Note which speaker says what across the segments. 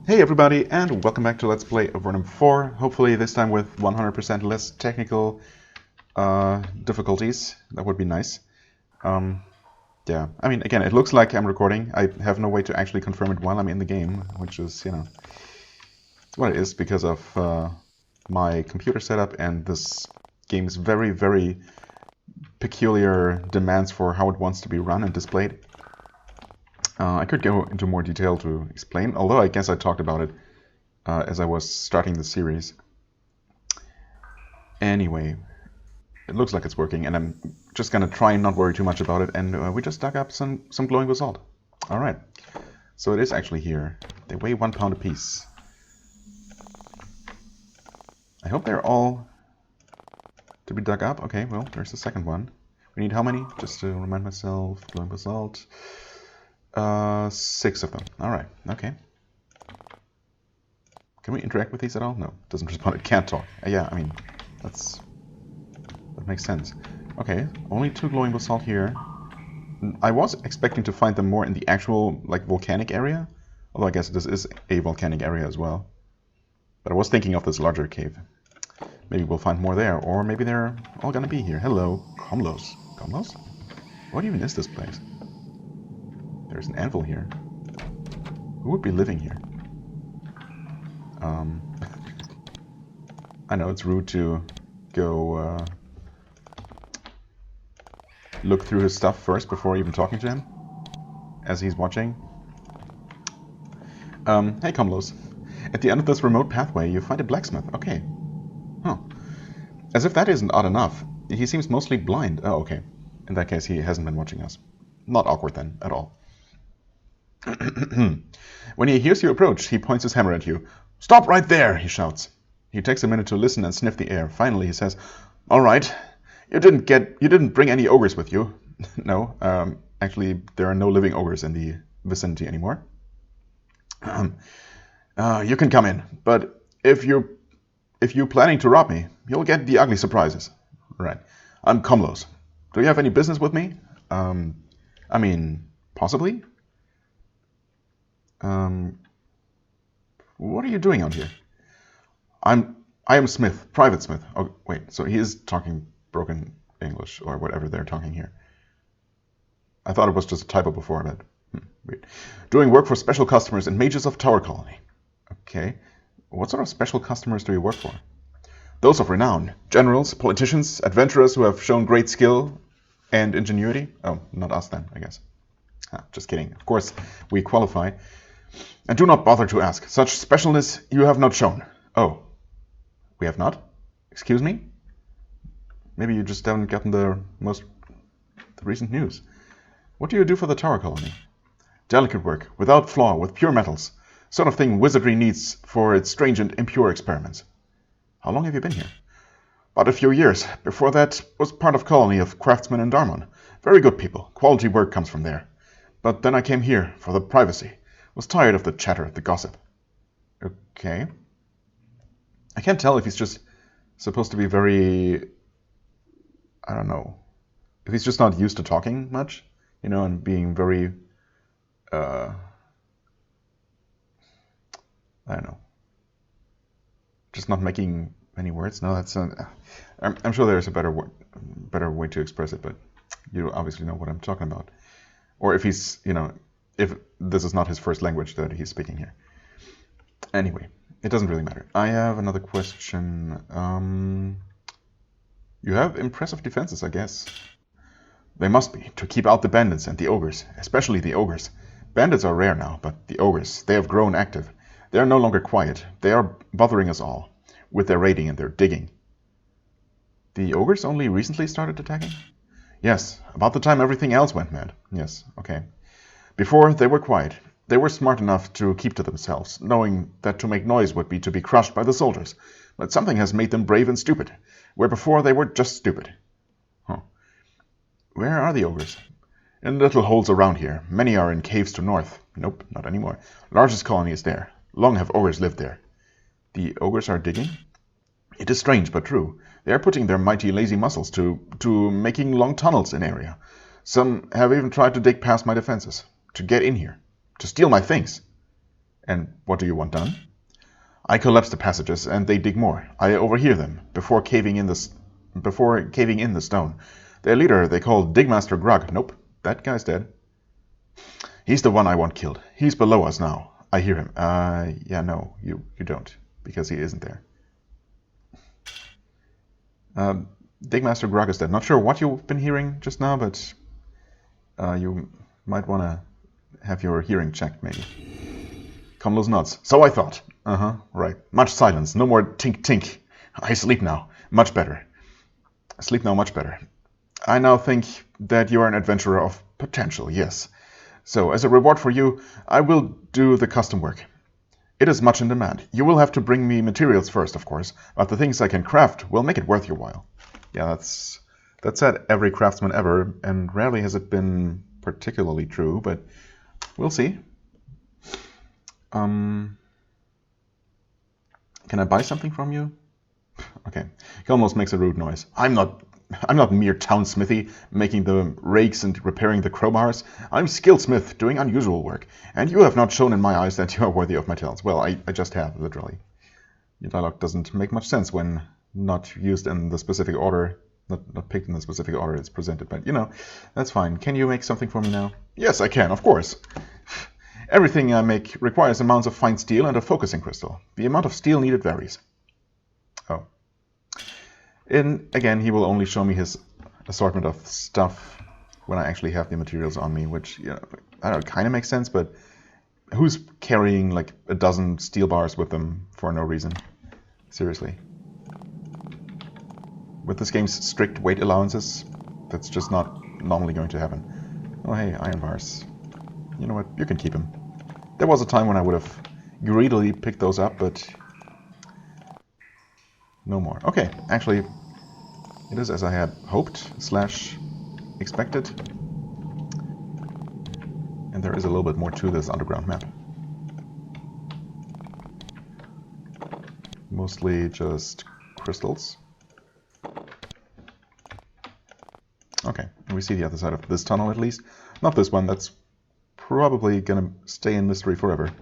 Speaker 1: Hey everybody, and welcome back to Let's Play Avernum 4, hopefully this time with 100% less technical difficulties. That would be nice. Yeah, I mean, again, it looks like I'm recording. I have no way to actually confirm it while I'm in the game, which is, it's what it is because of my computer setup and this game's very, very peculiar demands for how it wants to be run and displayed. I could go into more detail to explain, although I guess I talked about it as I was starting the series. Anyway, it looks like it's working, and I'm just going to try and not worry too much about it, and we just dug up some glowing basalt. Alright, so it is actually here. They weigh 1 pound apiece. I hope they're all to be dug up. Okay, well, there's the second one. We need how many? Just to remind myself, glowing basalt. 6 of them. Alright, okay. Can we interact with these at all? No, doesn't respond. It can't talk. Yeah, I mean, that makes sense. Okay, only 2 glowing basalt here. I was expecting to find them more in the actual, like, volcanic area. Although I guess this is a volcanic area as well. But I was thinking of this larger cave. Maybe we'll find more there, or maybe they're all gonna be here. Hello, Comlos. Comlos? What even is this place? There's an anvil here. Who would be living here? I know it's rude to go look through his stuff first before even talking to him, as he's watching. Hey, Comlos. At the end of this remote pathway, you find a blacksmith. Okay. Huh. As if that isn't odd enough. He seems mostly blind. Oh, okay. In that case, he hasn't been watching us. Not awkward then, at all. When he hears you approach, he points his hammer at you. "Stop right there!" he shouts. He takes a minute to listen and sniff the air. Finally, he says, "All right, you didn't bring any ogres with you." No, actually, there are no living ogres in the vicinity anymore. You can come in, but if you're planning to rob me, you'll get the ugly surprises. Right. I'm Comlos. Do you have any business with me? I mean, possibly. What are you doing out here? I am Smith, Private Smith. Oh, wait, so he is talking broken English, or whatever they're talking here. I thought it was just a typo before, but weird. Doing work for special customers and mages of Tower Colony. Okay. What sort of special customers do you work for? Those of renown. Generals, politicians, adventurers who have shown great skill and ingenuity. Oh, not us then, I guess. Just kidding. Of course, we qualify. And do not bother to ask. Such specialness you have not shown. Oh, we have not? Excuse me? Maybe you just haven't gotten the recent news. What do you do for the Tower Colony? Delicate work, without flaw, with pure metals. Sort of thing wizardry needs for its strange and impure experiments. How long have you been here? About a few years. Before that, was part of colony of craftsmen in Darmon. Very good people. Quality work comes from there. But then I came here for the privacy. Was tired of the chatter, the gossip. Okay. I can't tell if he's just supposed to be very, I don't know, if he's just not used to talking much, and being very, I don't know, just not making many words. No, that's I'm sure there's a better way to express it, but you obviously know what I'm talking about. Or if he's, if this is not his first language that he's speaking here. Anyway, it doesn't really matter. I have another question. You have impressive defenses, I guess. They must be, to keep out the bandits and the ogres, especially the ogres. Bandits are rare now, but the ogres, they have grown active. They are no longer quiet. They are bothering us all, with their raiding and their digging. The ogres only recently started attacking? Yes, about the time everything else went mad. Yes, okay. Before, they were quiet. They were smart enough to keep to themselves, knowing that to make noise would be to be crushed by the soldiers. But something has made them brave and stupid, where before they were just stupid. Huh. Where are the ogres? In little holes around here. Many are in caves to north. Nope, not anymore. Largest colony is there. Long have ogres lived there. The ogres are digging? It is strange, but true. They are putting their mighty lazy muscles to making long tunnels in area. Some have even tried to dig past my defenses, to get in here, to steal my things. And what do you want done? I collapse the passages, and they dig more. I overhear them before caving in the stone. Their leader they call Digmaster Grug. Nope, that guy's dead. He's the one I want killed. He's below us now. I hear him. Yeah, no, you don't, because he isn't there. Digmaster Grug is dead. Not sure what you've been hearing just now, but you might want to have your hearing checked, maybe. Conlos nods. So I thought. Right. Much silence. No more tink-tink. I sleep now. Much better. I sleep now much better. I now think that you are an adventurer of potential, yes. So, as a reward for you, I will do the custom work. It is much in demand. You will have to bring me materials first, of course, but the things I can craft will make it worth your while. Yeah, that's said every craftsman ever, and rarely has it been particularly true, but we'll see. Can I buy something from you? Okay. He almost makes a rude noise. I'm not mere townsmithy, making the rakes and repairing the crowbars. I'm skilled smith, doing unusual work, and you have not shown in my eyes that you are worthy of my talents. Well, I just have, literally. Your dialogue doesn't make much sense when not used in the specific order, not picked in the specific order it's presented, but, that's fine. Can you make something for me now? Yes, I can, of course. Everything I make requires amounts of fine steel and a focusing crystal. The amount of steel needed varies. Oh. And again, he will only show me his assortment of stuff when I actually have the materials on me, which, I don't know, kind of makes sense, but who's carrying like a dozen steel bars with them for no reason? Seriously. With this game's strict weight allowances, that's just not normally going to happen. Oh hey, iron bars. You know what, you can keep them. There was a time when I would have greedily picked those up, but no more. Okay, actually, it is as I had hoped / expected. And there is a little bit more to this underground map. Mostly just crystals. Okay, and we see the other side of this tunnel at least. Not this one, that's probably gonna stay in mystery forever.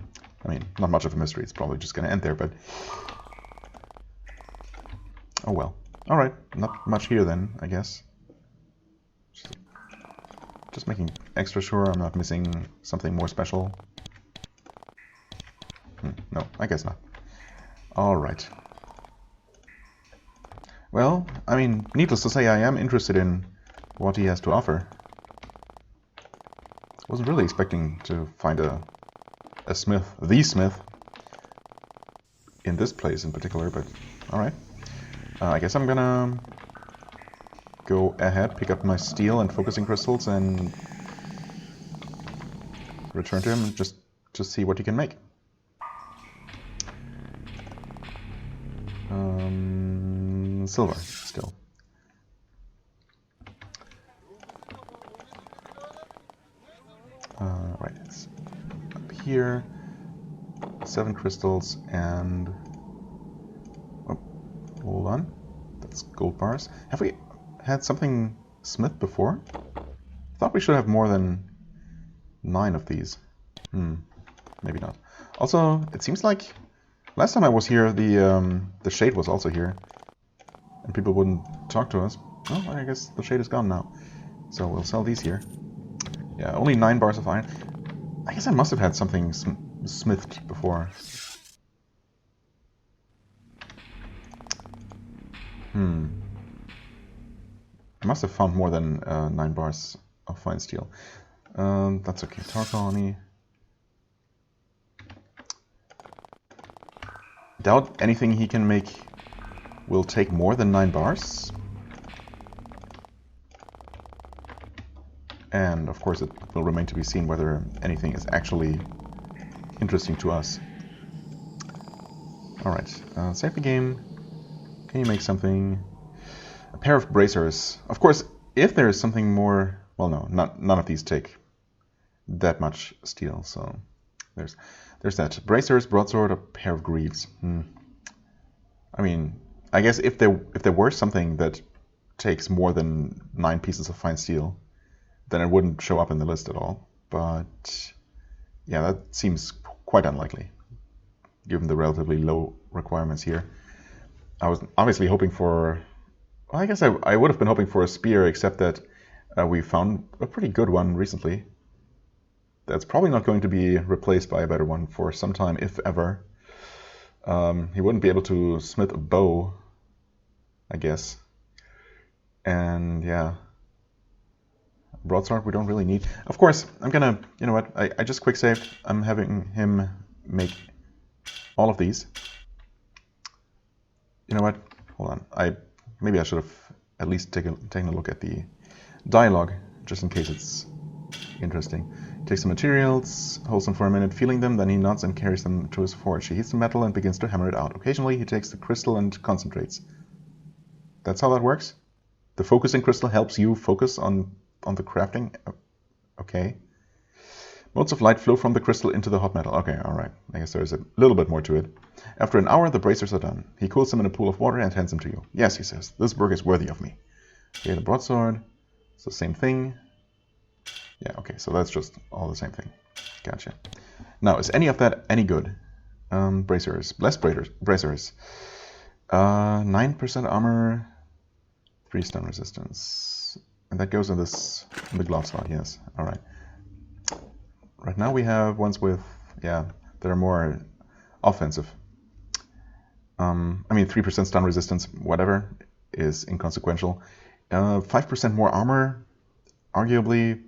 Speaker 1: I mean, not much of a mystery, it's probably just gonna end there, but oh well. Alright, not much here then, I guess. Just making extra sure I'm not missing something more special. No, I guess not. Alright. Well, I mean, needless to say, I am interested in what he has to offer. Wasn't really expecting to find a smith, the smith, in this place in particular, but alright. I guess I'm gonna go ahead, pick up my steel and focusing crystals, and return to him and just to see what he can make. Silver, still. Right, it's up here. 7 crystals and... Oh, hold on. That's gold bars. Have we had something smith before? Thought we should have more than 9 of these. Maybe not. Also, it seems like last time I was here, the shade was also here, and people wouldn't talk to us. Oh, I guess the shade is gone now. So we'll sell these here. Yeah, only 9 bars of iron. I guess I must have had something smithed before. I must have found more than 9 bars of fine steel. That's okay. Tar colony. Doubt anything he can make will take more than 9 bars. And of course it will remain to be seen whether anything is actually interesting to us. Alright, save the game. Can you make something? A pair of bracers. Of course, if there is something more... Well, no, none of these take that much steel, so there's that. Bracers, broadsword, a pair of greaves. I mean, I guess if there were something that takes more than 9 pieces of fine steel, then it wouldn't show up in the list at all. But yeah, that seems quite unlikely, given the relatively low requirements here. I was obviously hoping for... Well, I guess I would have been hoping for a spear, except that we found a pretty good one recently. That's probably not going to be replaced by a better one for some time, if ever. He wouldn't be able to smith a bow, I guess. And yeah, broadsword we don't really need. Of course, I'm gonna, you know what, I just quick saved. I'm having him make all of these. You know what, hold on. Maybe I should have at least taken a look at the dialogue, just in case it's interesting. He takes the materials, holds them for a minute, feeling them, then he nods and carries them to his forge. He heats the metal and begins to hammer it out. Occasionally he takes the crystal and concentrates. That's how that works? The focusing crystal helps you focus on the crafting? Okay. Motes of light flow from the crystal into the hot metal. Okay, alright. I guess there's a little bit more to it. After an hour, the bracers are done. He cools them in a pool of water and hands them to you. Yes, he says, this work is worthy of me. Okay, the broadsword. It's the same thing. Yeah, okay, so that's just all the same thing. Gotcha. Now, is any of that any good? Bracers. Blessed bracers. 9% armor, 3 stun resistance. And that goes in the glove slot, yes. Alright. Right now we have ones with, yeah, that are more offensive. I mean, 3% stun resistance, whatever, is inconsequential. 5% more armor, arguably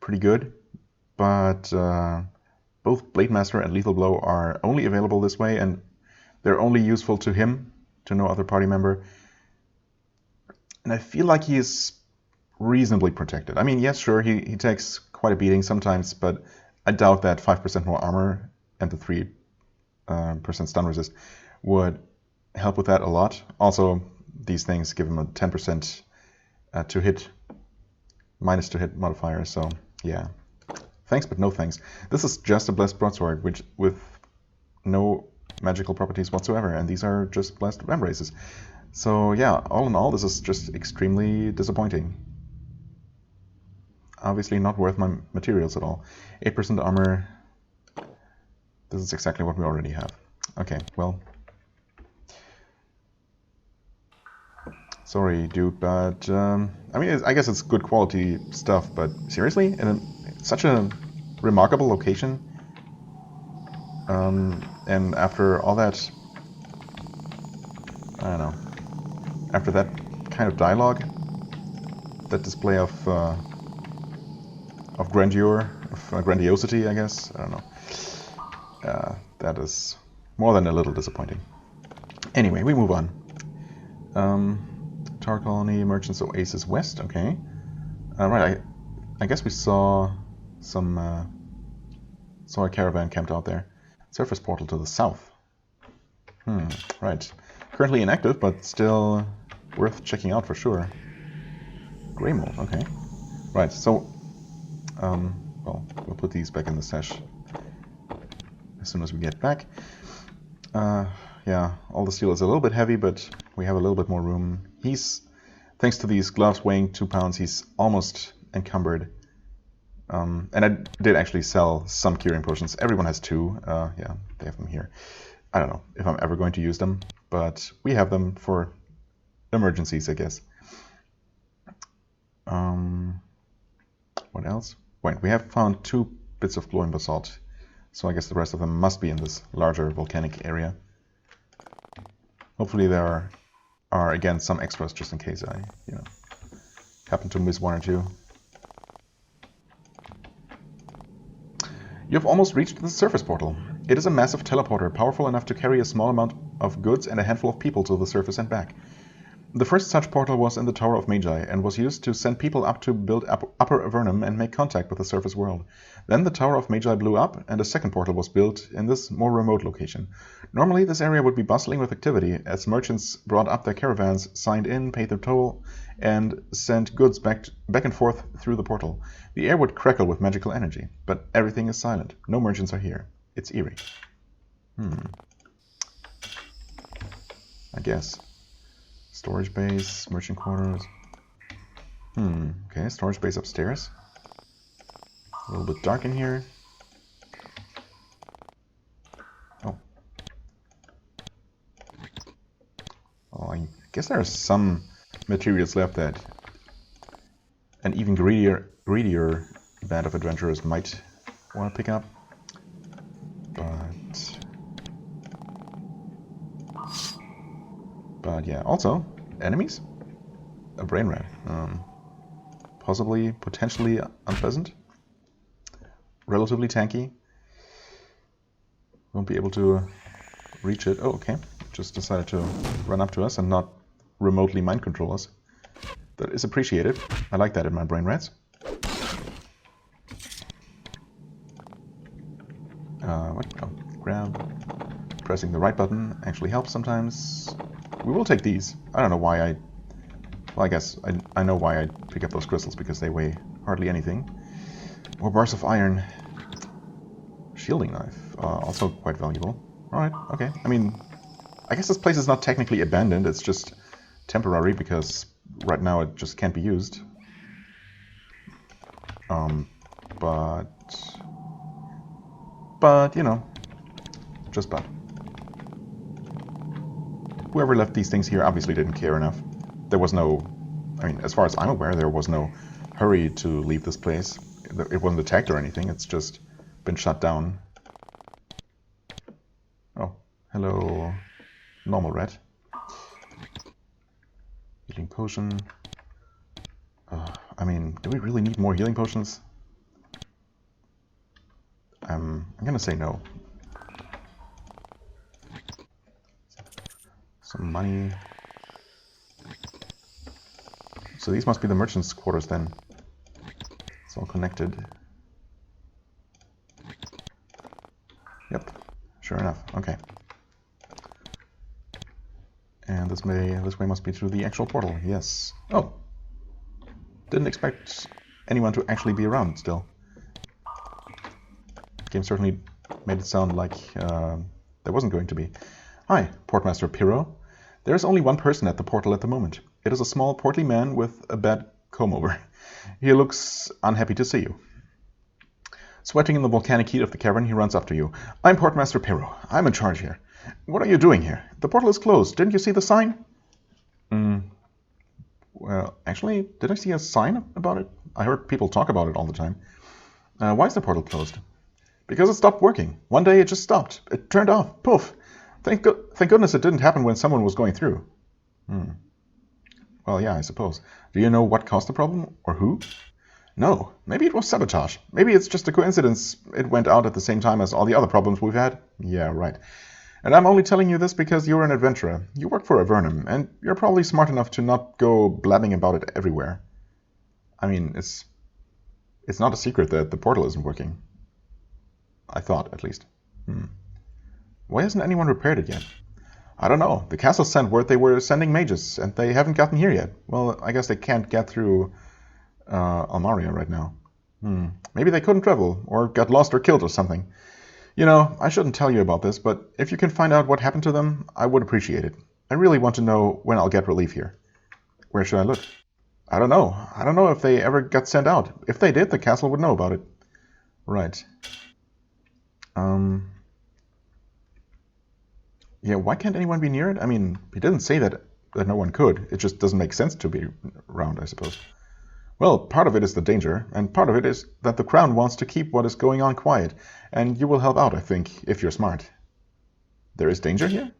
Speaker 1: pretty good, but both Blade Master and Lethal Blow are only available this way, and they're only useful to him, to no other party member. And I feel like he is reasonably protected. I mean, yes, sure, he takes quite a beating sometimes, but I doubt that 5% more armor and the 3% stun resist would help with that a lot. Also, these things give him a 10% to hit, minus to hit modifier, so yeah. Thanks, but no thanks. This is just a Blessed Broadsword, which with no magical properties whatsoever, and these are just Blessed Embraces. So yeah, all in all, this is just extremely disappointing. Obviously not worth my materials at all. 8% armor. This is exactly what we already have. Okay, well. Sorry, dude, but I mean, I guess it's good quality stuff, but seriously? In such a remarkable location? And after all that, I don't know, after that kind of dialogue, that display of grandeur, of grandiosity, I guess. I don't know. That is more than a little disappointing. Anyway, we move on. Tar Colony, Merchants Oasis West, okay. Right, I guess we saw a caravan camped out there. Surface portal to the south. Right. Currently inactive, but still worth checking out for sure. Grey mold, okay. Right, so well, we'll put these back in the stash as soon as we get back. Yeah, all the steel is a little bit heavy, but we have a little bit more room. Thanks to these gloves weighing 2 pounds, he's almost encumbered. And I did actually sell some curing potions. Everyone has 2. Yeah, they have them here. I don't know if I'm ever going to use them, but we have them for emergencies, I guess. What else? Wait, we have found 2 bits of glowing basalt, so I guess the rest of them must be in this larger volcanic area. Hopefully there are again some extras just in case I, happen to miss 1 or 2. You have almost reached the surface portal. It is a massive teleporter, powerful enough to carry a small amount of goods and a handful of people to the surface and back. The first such portal was in the Tower of Magi, and was used to send people up to build Upper Avernum and make contact with the surface world. Then the Tower of Magi blew up, and a second portal was built in this more remote location. Normally this area would be bustling with activity, as merchants brought up their caravans, signed in, paid their toll, and sent goods back and forth through the portal. The air would crackle with magical energy, but everything is silent. No merchants are here. It's eerie. I guess. Storage base, merchant quarters. Okay, storage base upstairs. A little bit dark in here. guess there are some materials left that an even greedier band of adventurers might want to pick up. But yeah, also, enemies? A brain rat. Potentially unpleasant. Relatively tanky. Won't be able to reach it. Oh, okay. Just decided to run up to us and not remotely mind control us. That is appreciated. I like that in my brain rats. What? Oh, grab. Pressing the right button actually helps sometimes. We will take these. I don't know why I... Well, I guess I know why I pick up those crystals, because they weigh hardly anything. More bars of iron. Shielding knife. Also quite valuable. Alright, okay. I mean, I guess this place is not technically abandoned. It's just temporary, because right now it just can't be used. But, you know, just but. Whoever left these things here obviously didn't care enough. There was no, I mean, as far as I'm aware, there was no hurry to leave this place. It wasn't attacked or anything, it's just been shut down. Oh, hello, normal rat. Healing potion. I mean, do we really need more healing potions? I'm gonna say no. Some money. So these must be the merchants' quarters then. It's all connected. Yep, sure enough. Okay. And this way must be through the actual portal. Yes. Oh. Didn't expect anyone to actually be around still. Game certainly made it sound like there wasn't going to be. Hi, Portmaster Piro. There is only one person at the portal at the moment. It is a small, portly man with a bad comb-over. He looks unhappy to see you. Sweating in the volcanic heat of the cavern, he runs up to you. I'm Portmaster Piro. I'm in charge here. What are you doing here? The portal is closed. Didn't you see the sign? Well, actually, did I see a sign about it? I heard people talk about it all the time. Why is the portal closed? Because it stopped working. One day it just stopped. It turned off. Poof. Thank goodness it didn't happen when someone was going through. Well, yeah, I suppose. Do you know what caused the problem? Or who? No. Maybe it was sabotage. Maybe it's just a coincidence it went out at the same time as all the other problems we've had. Yeah, right. And I'm only telling you this because you're an adventurer. You work for Avernum, and you're probably smart enough to not go blabbing about it everywhere. I mean, it's not a secret that the portal isn't working. I thought, at least. Why hasn't anyone repaired it yet? I don't know. The castle sent word they were sending mages, and they haven't gotten here yet. Well, I guess they can't get through Almaria right now. Maybe they couldn't travel, or got lost or killed or something. You know, I shouldn't tell you about this, but if you can find out what happened to them, I would appreciate it. I really want to know when I'll get relief here. Where should I look? I don't know. I don't know if they ever got sent out. If they did, the castle would know about it. Right. Yeah, why can't anyone be near it? I mean, he didn't say that no one could. It just doesn't make sense to be around, I suppose. Well, part of it is the danger, and part of it is that the Crown wants to keep what is going on quiet, and you will help out, I think, if you're smart. There is danger here?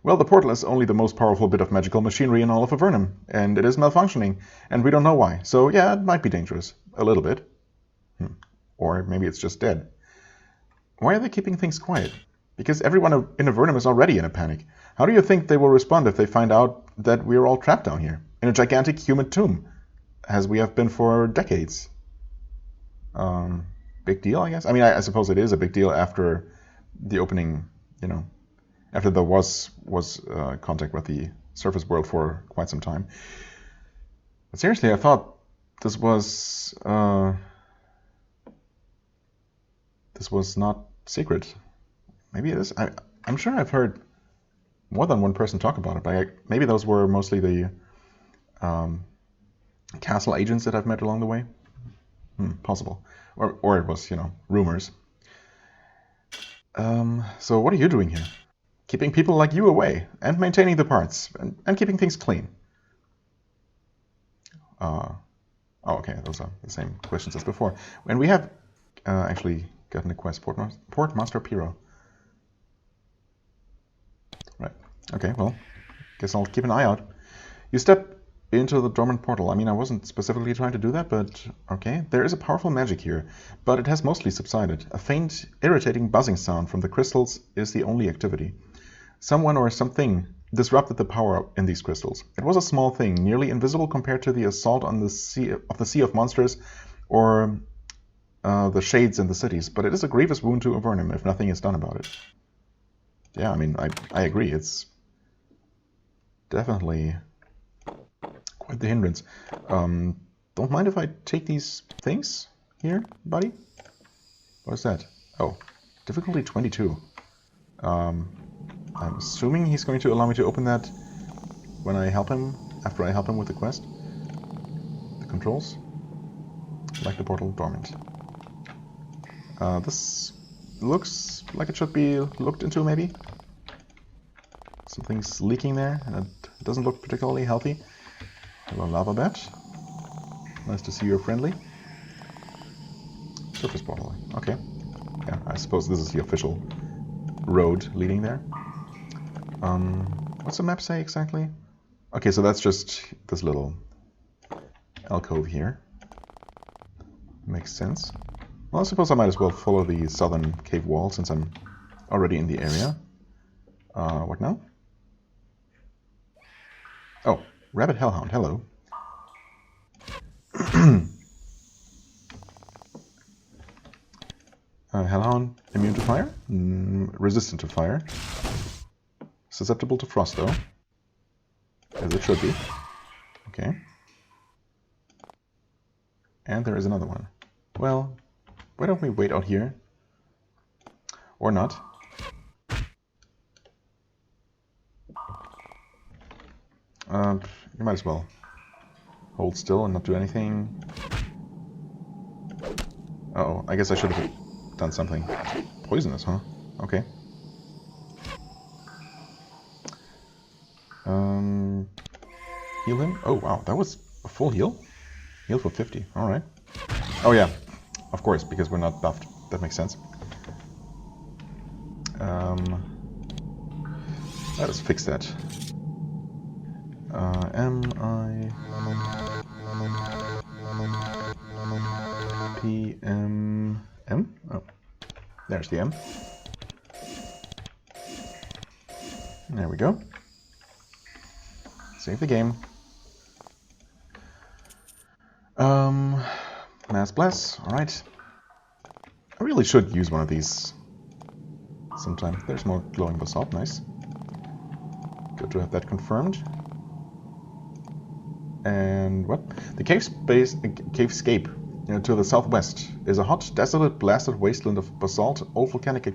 Speaker 1: Well, the portal is only the most powerful bit of magical machinery in all of Avernum, and it is malfunctioning, and we don't know why. So, yeah, it might be dangerous. A little bit. Or maybe it's just dead. Why are they keeping things quiet? Because everyone in Avernum is already in a panic. How do you think they will respond if they find out that we're all trapped down here, in a gigantic human tomb, as we have been for decades? Big deal, I guess? I mean, I suppose it is a big deal after the opening, you know, after there was contact with the surface world for quite some time. But seriously, I thought this was not secret. Maybe it is. I'm sure I've heard more than one person talk about it, but maybe those were mostly the castle agents that I've met along the way. Possible. Or it was, you know, rumors. So what are you doing here? keeping people like you away, and maintaining the parts, and keeping things clean. Oh, okay, those are the same questions as before. And we have actually gotten a quest, Portmaster Piro. Right, okay, well, guess I'll keep an eye out. You step into the dormant portal. I mean, I wasn't specifically trying to do that, but okay. There is a powerful magic here, but it has mostly subsided. A faint, irritating buzzing sound from the crystals is the only activity. Someone or something disrupted the power in these crystals. It was a small thing, nearly invisible compared to the assault on the sea of monsters or the shades in the cities, but it is a grievous wound to Avernum if nothing is done about it. Yeah, I mean, I agree. It's definitely quite the hindrance. Don't mind if I take these things here, buddy? What is that? Oh, difficulty 22. I'm assuming he's going to allow me to open that when I help him, after I help him with the quest. The controls. Like the portal, dormant. This looks like it should be looked into, maybe. Something's leaking there, and it doesn't look particularly healthy. Hello, lava bat. Nice to see you're friendly. Surface portal. Okay. Yeah, I suppose this is the official road leading there. What's the map say exactly? Okay, so that's just this little alcove here. Makes sense. Well, I suppose I might as well follow the southern cave wall since I'm already in the area. What now? Oh, Rabbit Hellhound, hello. Hellhound, immune to fire? Resistant to fire. Susceptible to frost, though. As it should be. Okay. And there is another one. Well, why don't we wait out here? Or not. You might as well hold still and not do anything. Uh-oh, I guess I should have done something. Poisonous, huh? Okay. Heal him? Oh, wow, that was a full heal? Heal for 50, alright. Oh yeah, of course, because we're not buffed. That makes sense. Let us fix that. M? Oh, there's the M. There we go. Save the game. Mass Bless, alright. I really should use one of these sometime. There's more glowing basalt, nice. Good to have that confirmed. And what? The cavescape to the southwest is a hot, desolate, blasted wasteland of basalt. Old volcanic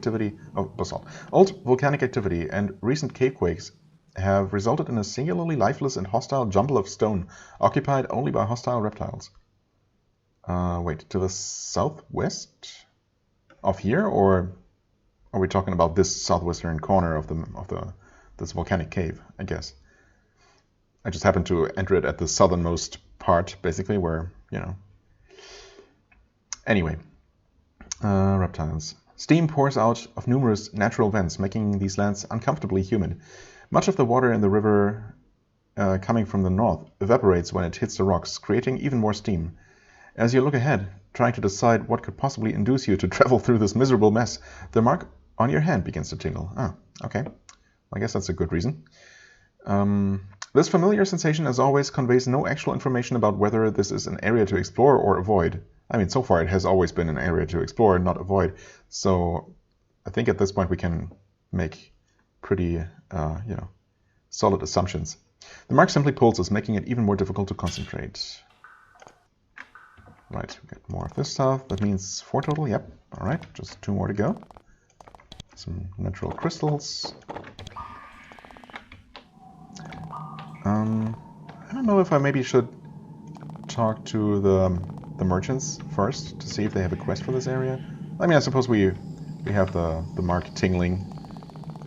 Speaker 1: activity, and recent cave quakes have resulted in a singularly lifeless and hostile jumble of stone, occupied only by hostile reptiles. Wait, to the southwest of here, or are we talking about this southwestern corner of this volcanic cave? I guess. I just happened to enter it at the southernmost part, basically, where, you know. Anyway, reptiles. Steam pours out of numerous natural vents, making these lands uncomfortably humid. Much of the water in the river coming from the north evaporates when it hits the rocks, creating even more steam. As you look ahead, trying to decide what could possibly induce you to travel through this miserable mess, the mark on your hand begins to tingle. Ah, okay. I guess that's a good reason. This familiar sensation, as always, conveys no actual information about whether this is an area to explore or avoid. I mean, so far it has always been an area to explore, not avoid. So I think at this point we can make pretty, solid assumptions. The mark simply pulls us, making it even more difficult to concentrate. Right, we got more of this stuff. That means 4 total, yep. All right, just 2 more to go. Some natural crystals. I don't know if I maybe should talk to the merchants first to see if they have a quest for this area. I mean, I suppose we have the mark tingling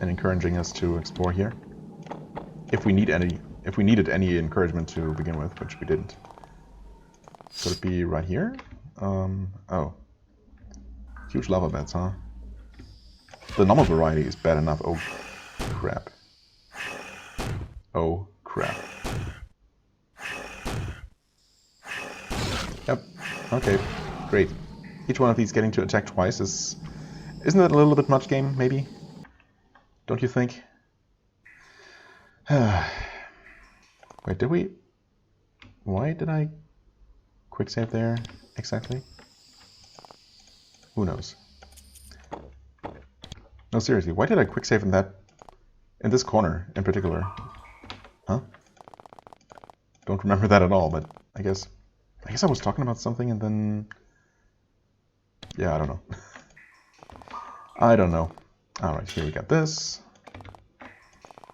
Speaker 1: and encouraging us to explore here. If we needed any encouragement to begin with, which we didn't. Could it be right here? Oh. Huge lava beds, huh? The normal variety is bad enough. Oh, crap. Oh, crap. Yep. Okay, great. Each one of these getting to attack twice is... Isn't that a little bit much game, maybe? Don't you think? Wait, did we... Why did I quick save there exactly? Who knows? No, seriously, why did I quick save in this corner in particular? Huh? Don't remember that at all, but I guess I was talking about something and then... Yeah, I don't know. I don't know. Alright, here we got this.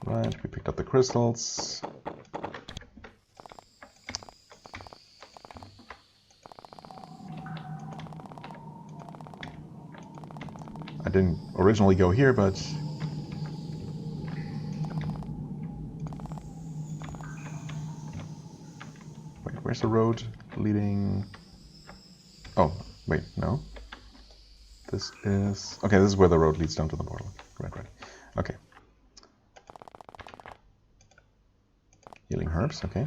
Speaker 1: Right, we picked up the crystals. I didn't originally go here, but... Wait, where's the road leading... Oh, wait, no. This is... Okay, this is where the road leads down to the portal. Right. Okay. Healing herbs, okay.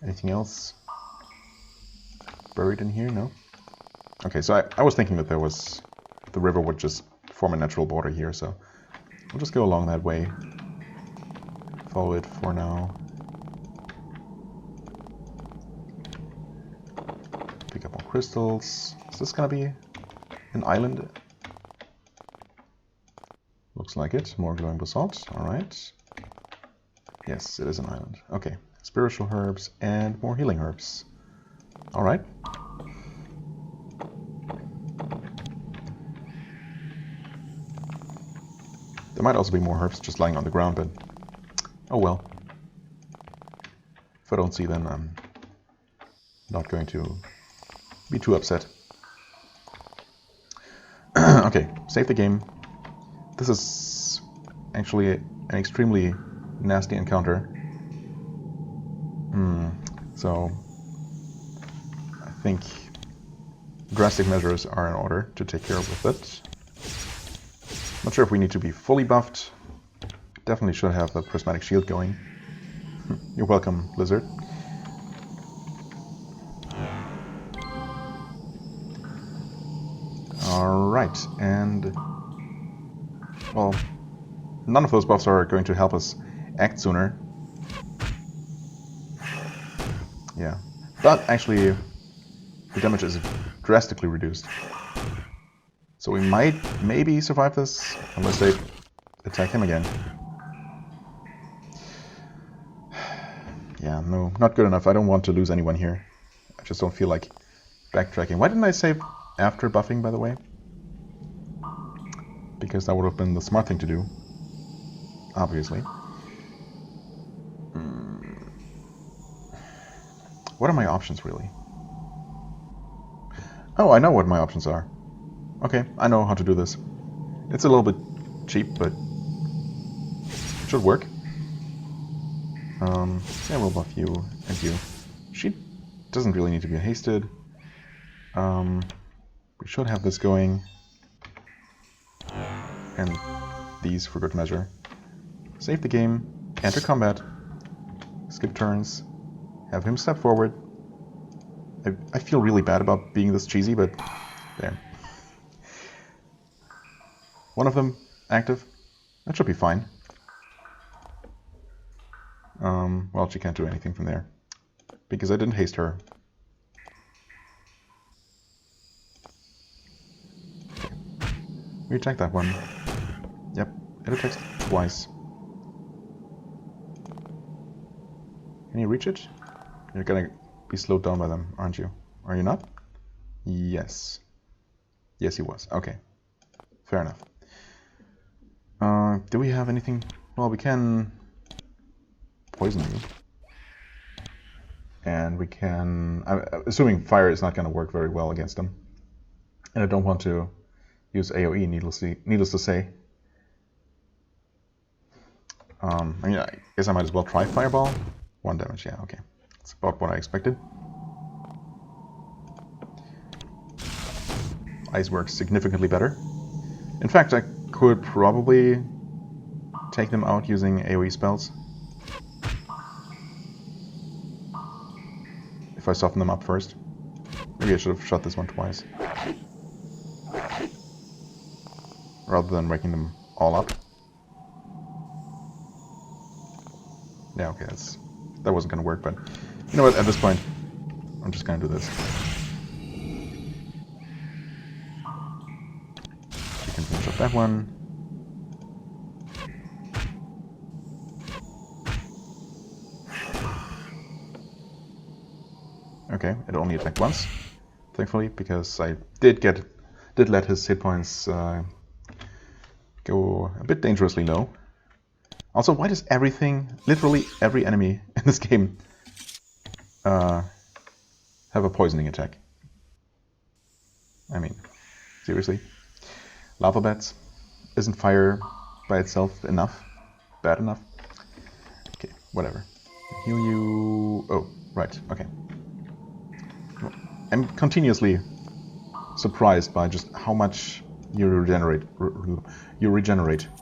Speaker 1: Anything else buried in here? No? Okay, so I was thinking that there was... The river would just form a natural border here, so we'll just go along that way. Follow it for now. Pick up more crystals. Is this gonna be an island? Looks like it. More glowing basalt. Alright. Yes, it is an island. Okay. Spiritual herbs and more healing herbs. Alright. There might also be more herbs just lying on the ground, but oh well. If I don't see them, I'm not going to be too upset. Okay, save the game. This is actually an extremely nasty encounter. So I think drastic measures are in order to take care of it. Not sure if we need to be fully buffed. Definitely should have the prismatic shield going. You're welcome, lizard. Alright, and... Well, none of those buffs are going to help us act sooner. Yeah, but actually the damage is drastically reduced. So we might maybe survive this, unless they attack him again. Yeah, no, not good enough. I don't want to lose anyone here. I just don't feel like backtracking. Why didn't I save after buffing, by the way? Because that would have been the smart thing to do. Obviously. What are my options, really? Oh, I know what my options are. Okay, I know how to do this. It's a little bit cheap, but it should work. Yeah, we'll buff you and you. She doesn't really need to be hasted. We should have this going. And these for good measure. Save the game, enter combat, skip turns, have him step forward. I feel really bad about being this cheesy, but there. One of them active. That should be fine. Well, she can't do anything from there, because I didn't haste her. Okay. We attack that one. Yep, it attacks twice. Can you reach it? You're gonna be slowed down by them, aren't you? Are you not? Yes. Yes, he was. Okay. Fair enough. Do we have anything? Well, we can poison you. And we can... I'm assuming fire is not going to work very well against them. And I don't want to use AoE, needless to say. I mean, I guess I might as well try Fireball. 1 damage, yeah, okay. That's about what I expected. Ice works significantly better. In fact, I could probably take them out using AoE spells. If I soften them up first. Maybe I should have shot this one twice. Rather than waking them all up. Yeah, okay, that wasn't going to work, but you know what, at this point, I'm just going to do this. You can finish up that one. Okay, it only attacked once, thankfully, because I did let his hit points go a bit dangerously low. Also, why does literally every enemy in this game have a poisoning attack? I mean, seriously? Lava bats? Isn't fire by itself enough? Bad enough? Okay, whatever. Heal you... Oh, right, okay. I'm continuously surprised by just how much you regenerate.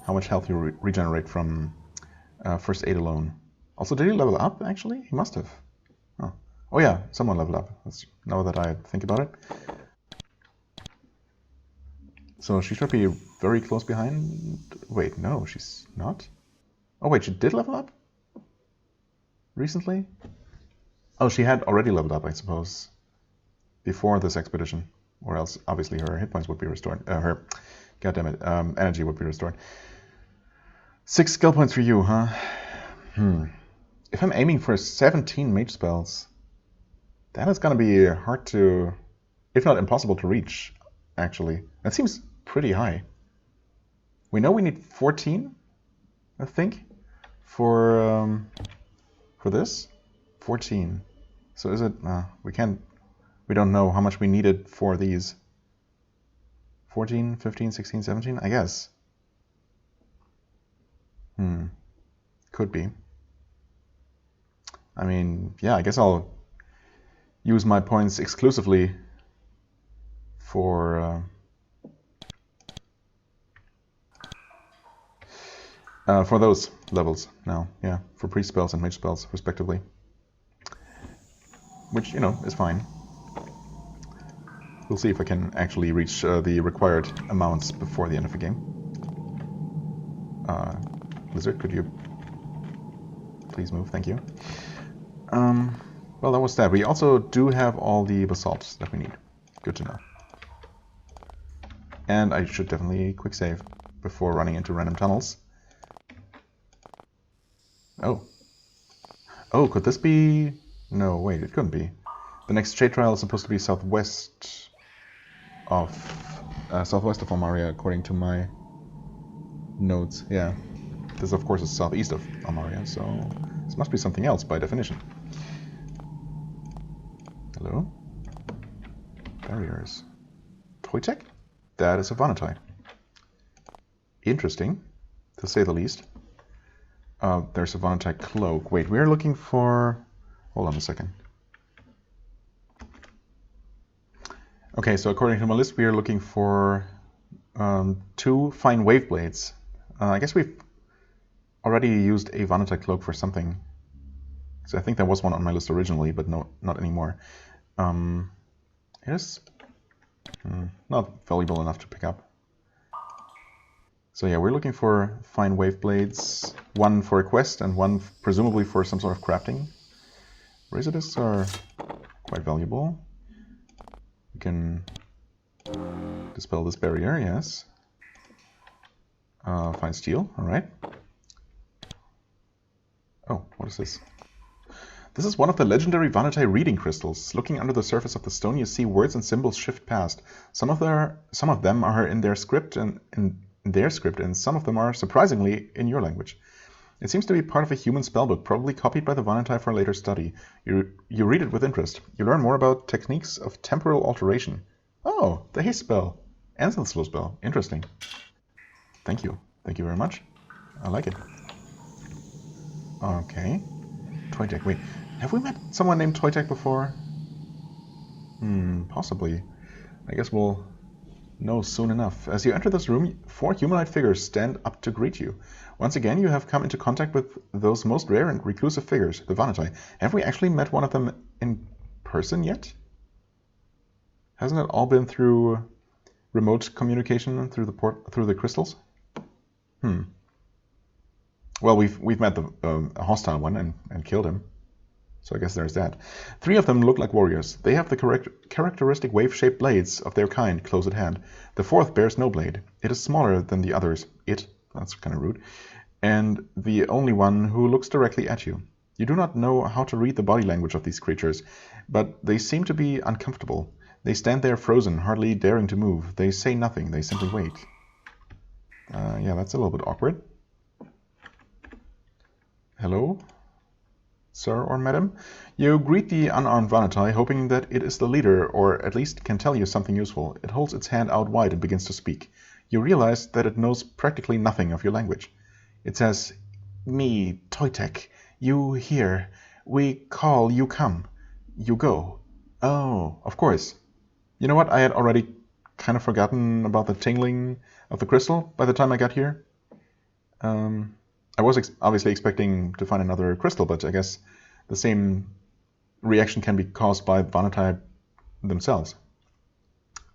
Speaker 1: How much health you regenerate from first aid alone. Also, did he level up, actually? He must have. Oh yeah, someone leveled up. Now that I think about it. So she should be very close behind. Wait, no, she's not. Oh wait, she did level up? Recently? Oh, she had already leveled up, I suppose. Before this expedition. Or else, obviously, her hit points would be restored. Energy would be restored. 6 skill points for you, huh? If I'm aiming for 17 mage spells, that is going to be hard to, if not impossible to reach, actually. That seems pretty high. We know we need 14, I think, for this. 14. So is it? We don't know how much we needed for these. 14, 15, 16, 17, I guess. Could be. I mean, yeah, I guess I'll use my points exclusively for those levels now. Yeah, for priest spells and mage spells, respectively. Which, you know, is fine. We'll see if I can actually reach the required amounts before the end of the game. Lizard, could you please move? Thank you. Well, that was that. We also do have all the basalts that we need. Good to know. And I should definitely quick save before running into random tunnels. Oh. Oh, could this be... No, wait, it couldn't be. The next shade trial is supposed to be southwest of Almaria, according to my notes. Yeah. This, of course, is southeast of Almaria, so this must be something else by definition. Hello? Barriers. Toy tech? That is a Avernites. Interesting, to say the least. There's a Avernites cloak. Wait, we're looking for... Hold on a second. Okay, so according to my list, we are looking for 2 fine wave blades. I guess we've already used a Avernites cloak for something. So I think there was one on my list originally, but no, not anymore. It is not valuable enough to pick up. So yeah, we're looking for fine wave blades. 1 for a quest and 1 presumably for some sort of crafting. Razor discs are quite valuable. We can dispel this barrier, yes. Fine steel, alright. Oh, what is this? This is one of the legendary Avernites reading crystals. Looking under the surface of the stone, you see words and symbols shift past. Some of them are in their script and some of them are surprisingly in your language. It seems to be part of a human spellbook, probably copied by the Avernites for later study. You read it with interest. You learn more about techniques of temporal alteration. Oh, the haste spell and the slow spell. Interesting. Thank you. Thank you very much. I like it. Okay. Toytek. Wait, have we met someone named Toytek before? Possibly. I guess we'll know soon enough. As you enter this room, 4 humanoid figures stand up to greet you. Once again, you have come into contact with those most rare and reclusive figures, the Avernites. Have we actually met one of them in person yet? Hasn't it all been through remote communication through the crystals? Well, we've met the hostile one and killed him. So I guess there's that. 3 of them look like warriors. They have the characteristic wave-shaped blades of their kind close at hand. The 4th bears no blade. It is smaller than the others. That's kind of rude. And the only one who looks directly at you. You do not know how to read the body language of these creatures, but they seem to be uncomfortable. They stand there frozen, hardly daring to move. They say nothing. They simply wait. Yeah, that's a little bit awkward. Hello? Sir or madam? You greet the unarmed Avernites, hoping that it is the leader, or at least can tell you something useful. It holds its hand out wide and begins to speak. You realize that it knows practically nothing of your language. It says, "Me, Toytek. You here. We call, you come. You go." Oh, of course. You know what? I had already kind of forgotten about the tingling of the crystal by the time I got here. I was obviously expecting to find another crystal, but I guess the same reaction can be caused by Avernites themselves.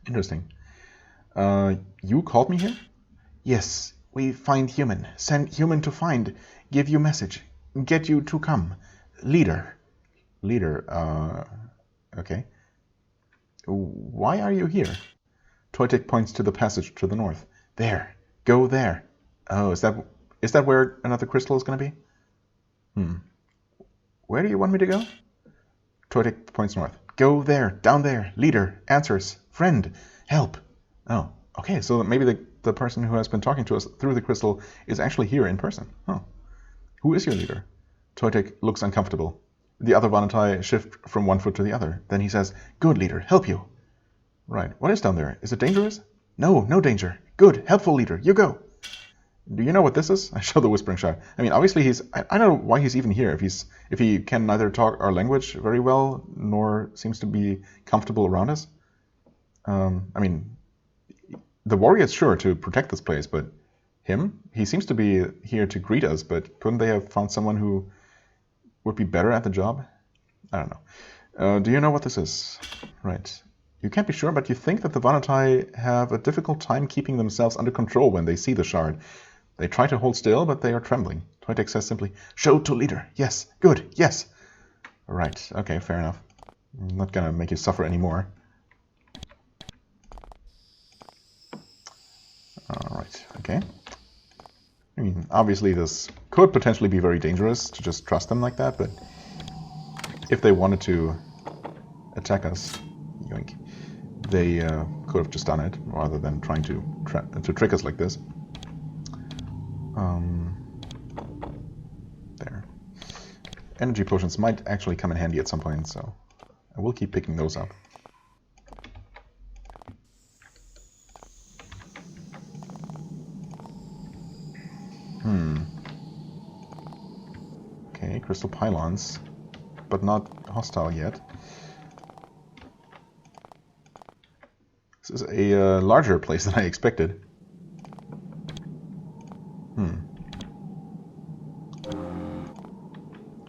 Speaker 1: Interesting. You called me here? Yes, we find human. Send human to find. Give you message. Get you to come. Leader. Leader, okay. Why are you here? Toytek points to the passage to the north. There. Go there. Oh, is that where another crystal is going to be? Where do you want me to go? Toytek points north. Go there, down there. Leader, answers, friend, help. Oh, okay, so maybe the person who has been talking to us through the crystal is actually here in person. Oh. Who is your leader? Toytek looks uncomfortable. The other Avernites shift from one foot to the other. Then he says, "Good, leader, help you." Right, what is down there? Is it dangerous? No, no danger. Good, helpful leader, you go. Do you know what this is? I show the Whispering Shard. I mean, obviously I don't know why he's even here if he can neither talk our language very well nor seems to be comfortable around us. I mean, the warrior is sure to protect this place, but he seems to be here to greet us. But couldn't they have found someone who would be better at the job? I don't know. Do you know what this is? Right. You can't be sure, but you think that the Avernites have a difficult time keeping themselves under control when they see the shard. They try to hold still, but they are trembling. Toytek says simply, "Show to leader. Yes. Good. Yes." Right. Okay, fair enough. I'm not gonna make you suffer anymore. Alright, okay. I mean, obviously this could potentially be very dangerous to just trust them like that, but if they wanted to attack us, yoink, they could have just done it rather than trying to trick us like this. There. Energy potions might actually come in handy at some point, so I will keep picking those up. Okay, crystal pylons, but not hostile yet. This is a larger place than I expected.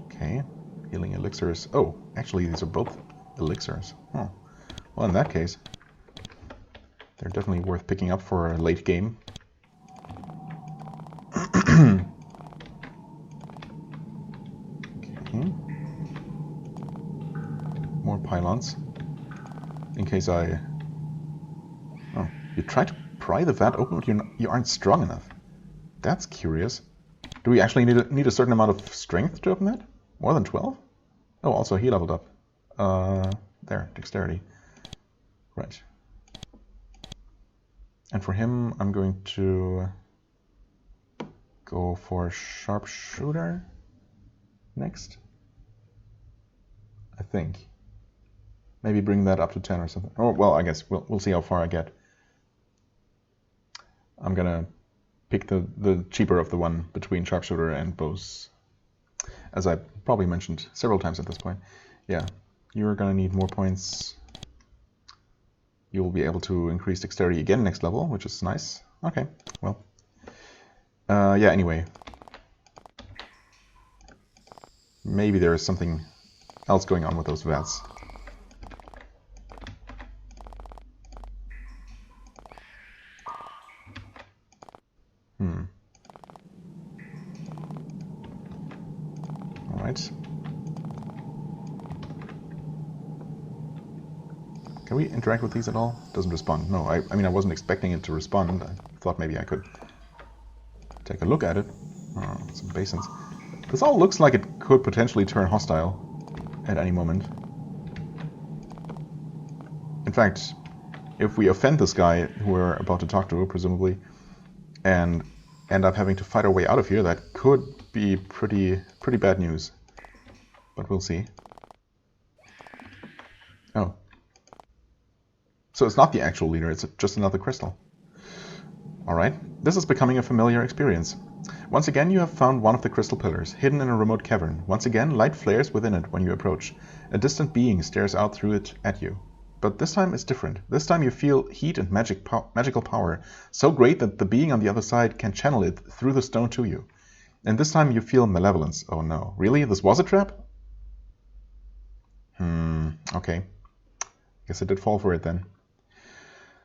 Speaker 1: Okay, healing elixirs. Oh, actually these are both elixirs. Huh. Well, in that case, they're definitely worth picking up for a late game. Okay. More pylons. In case I... Oh, you try to pry the vat open, but you aren't strong enough. That's curious. Do we actually need a certain amount of strength to open that? More than 12? Oh, also he leveled up. There, dexterity. Right. And for him, I'm going to go for sharpshooter next. I think. Maybe bring that up to 10 or something. Oh, well, I guess we'll see how far I get. I'm gonna pick the cheaper of the one between sharpshooter and bows. as I probably mentioned several times at this point. Yeah, you're going to need more points. You will be able to increase dexterity again next level, which is nice. Okay, well. Yeah, anyway. Maybe there is something else going on with those vats. Alright. Can we interact with these at all? Doesn't respond. No, I mean, I wasn't expecting it to respond. I thought maybe I could take a look at it. Oh, some basins. This all looks like it could potentially turn hostile at any moment. In fact, if we offend this guy who we're about to talk to, presumably, and end up having to fight our way out of here, that could be pretty bad news. But we'll see. Oh. So it's not the actual leader, it's just another crystal. Alright, this is becoming a familiar experience. Once again you have found one of the crystal pillars, hidden in a remote cavern. Once again, light flares within it when you approach. A distant being stares out through it at you. But this time it's different. This time you feel heat and magical power, so great that the being on the other side can channel it through the stone to you. And this time you feel malevolence. Oh no, really? This was a trap? Okay. Guess I did fall for it then.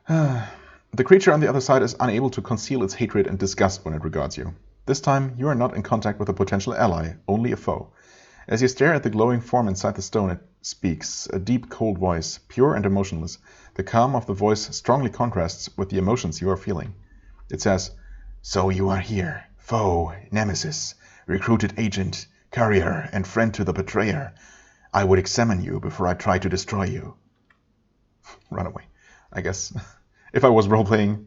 Speaker 1: The creature on the other side is unable to conceal its hatred and disgust when it regards you. This time, you are not in contact with a potential ally, only a foe. As you stare at the glowing form inside the stone, it speaks, a deep, cold voice, pure and emotionless. The calm of the voice strongly contrasts with the emotions you are feeling. It says, "So you are here, foe, nemesis, recruited agent, courier, and friend to the betrayer. I would examine you before I try to destroy you." Run away, I guess. If I was role-playing,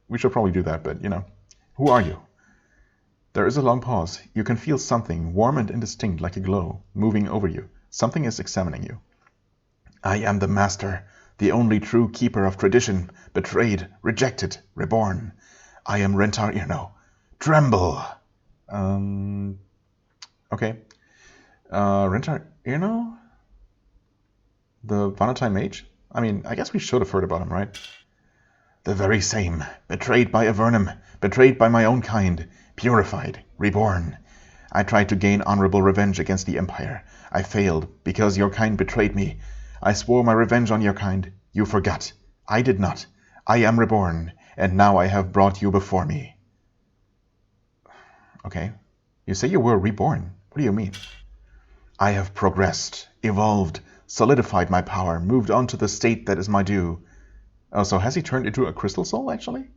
Speaker 1: we should probably do that, but, you know. Who are you? There is a long pause. You can feel something, warm and indistinct like a glow, moving over you. Something is examining you. "I am the master, the only true keeper of tradition, betrayed, rejected, reborn. I am Rentar Irno. Tremble!" Okay. Rentar Irno? The Vanatine mage? I mean, I guess we should have heard about him, right? "The very same. Betrayed by Avernum, betrayed by my own kind, purified, reborn. I tried to gain honorable revenge against the Empire. I failed, because your kind betrayed me. I swore my revenge on your kind. You forgot. I did not. I am reborn, and now I have brought you before me." Okay. You say you were reborn. What do you mean? "I have progressed, evolved, solidified my power, moved on to the state that is my due." Oh, so has he turned into a crystal soul, actually?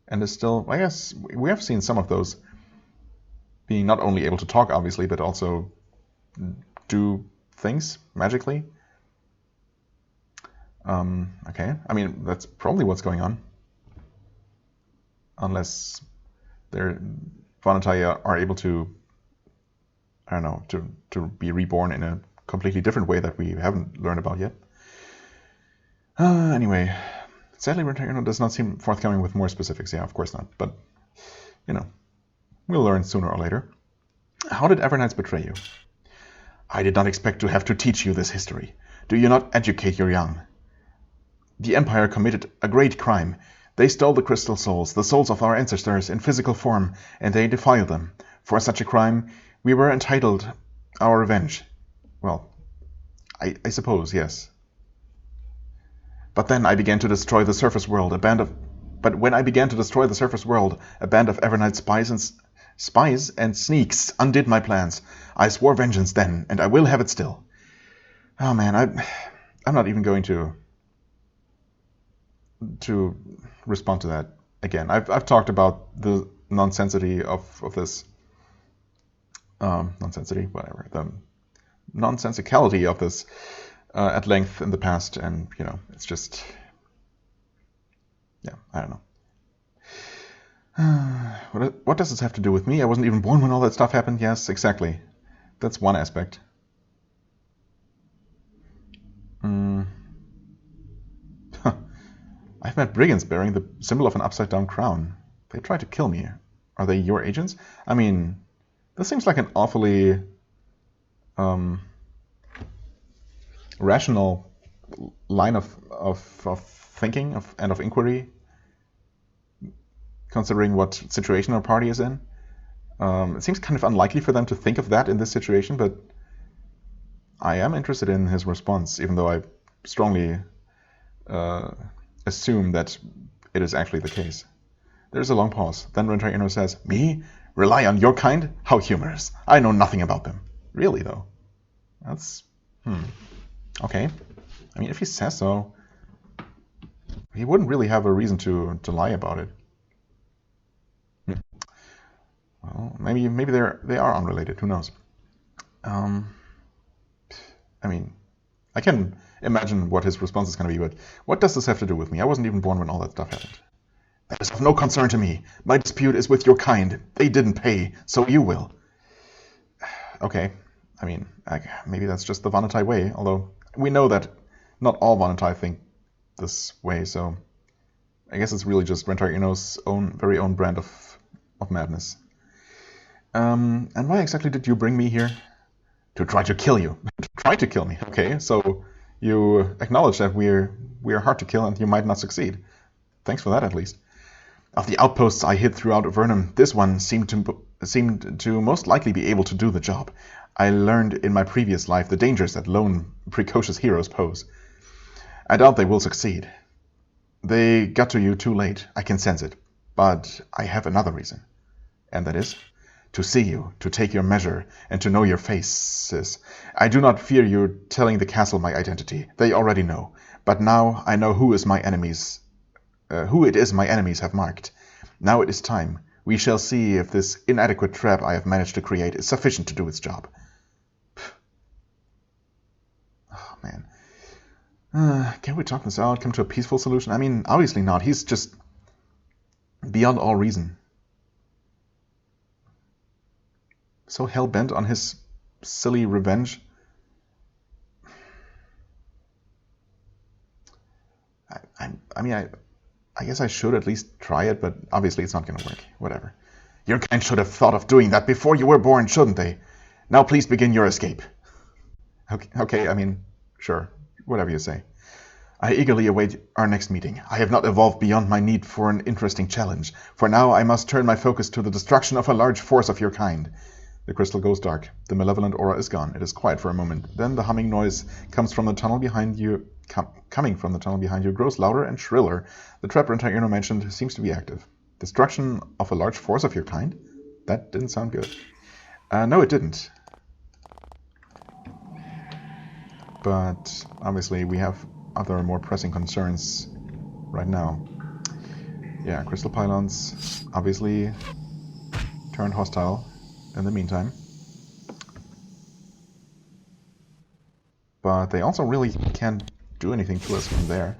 Speaker 1: And is still, I guess, we have seen some of those being not only able to talk, obviously, but also do things magically. Okay, I mean, that's probably what's going on. Unless their Vanatai are able to, I don't know, to be reborn in a completely different way that we haven't learned about yet. Anyway, sadly, Rentar does not seem forthcoming with more specifics. Yeah, of course not. But, you know, we'll learn sooner or later. "How did Avernites betray you?" "I did not expect to have to teach you this history. Do you not educate your young? The Empire committed a great crime. They stole the crystal souls, the souls of our ancestors, in physical form, and they defiled them. For such a crime, we were entitled our revenge." Well, I suppose, yes. But then I began to destroy the surface world. But when I began to destroy the surface world, a band of Avernite spies and sneaks undid my plans. I swore vengeance then, and I will have it still. Oh man, I'm not even going to respond to that again. I've talked about the nonsensity of this whatever, the nonsensicality of this at length in the past, and you know, it's just, yeah, I don't know. What does this have to do with me? I wasn't even born when all that stuff happened. Yes, exactly. That's one aspect. I've met brigands bearing the symbol of an upside-down crown. They tried to kill me. Are they your agents? I mean, This seems like an awfully rational line of thinking and of inquiry, considering what situation our party is in. It seems kind of unlikely for them to think of that in this situation, but I am interested in his response, even though I strongly assume that it is actually the case. There's a long pause. Then Rentaino says, "Me? Rely on your kind? How humorous. I know nothing about them." Really, though? That's... Okay. I mean, if he says so, he wouldn't really have a reason to lie about it. Well, maybe they are unrelated. Who knows? I mean, I can imagine what his response is going to be, but what does this have to do with me? I wasn't even born when all that stuff happened. That is of no concern to me. My dispute is with your kind. They didn't pay, so you will. Okay. I mean, maybe that's just the Vanatai way, although we know that not all Vanatai think this way, so I guess it's really just Rentaino's very own brand of madness. And why exactly did you bring me here? To try to kill you. To try to kill me. Okay, so you acknowledge that we're hard to kill and you might not succeed. Thanks for that, at least. Of the outposts I hid throughout Avernum, this one seemed to most likely be able to do the job. I learned in my previous life the dangers that lone, precocious heroes pose. I doubt they will succeed. They got to you too late, I can sense it. But I have another reason. And that is to see you, to take your measure, and to know your faces. I do not fear you telling the castle my identity. They already know. But now I know who it is my enemies have marked. Now it is time. We shall see if this inadequate trap I have managed to create is sufficient to do its job. Oh, man. Can we talk this out? Come to a peaceful solution? I mean, obviously not. He's just beyond all reason. So hell-bent on his silly revenge. I guess I should at least try it, but obviously it's not going to work. Whatever. Your kind should have thought of doing that before you were born, shouldn't they? Now please begin your escape. Okay, I mean, sure. Whatever you say. I eagerly await our next meeting. I have not evolved beyond my need for an interesting challenge. For now, I must turn my focus to the destruction of a large force of your kind. The crystal goes dark. The malevolent aura is gone. It is quiet for a moment. Then the humming noise comes from the tunnel behind you. Coming from the tunnel behind you grows louder and shriller. The trap Rentaino mentioned seems to be active. Destruction of a large force of your kind? That didn't sound good. No, it didn't. But obviously we have other more pressing concerns right now. Yeah, crystal pylons obviously turned hostile in the meantime. But they also really can't do anything to us from there.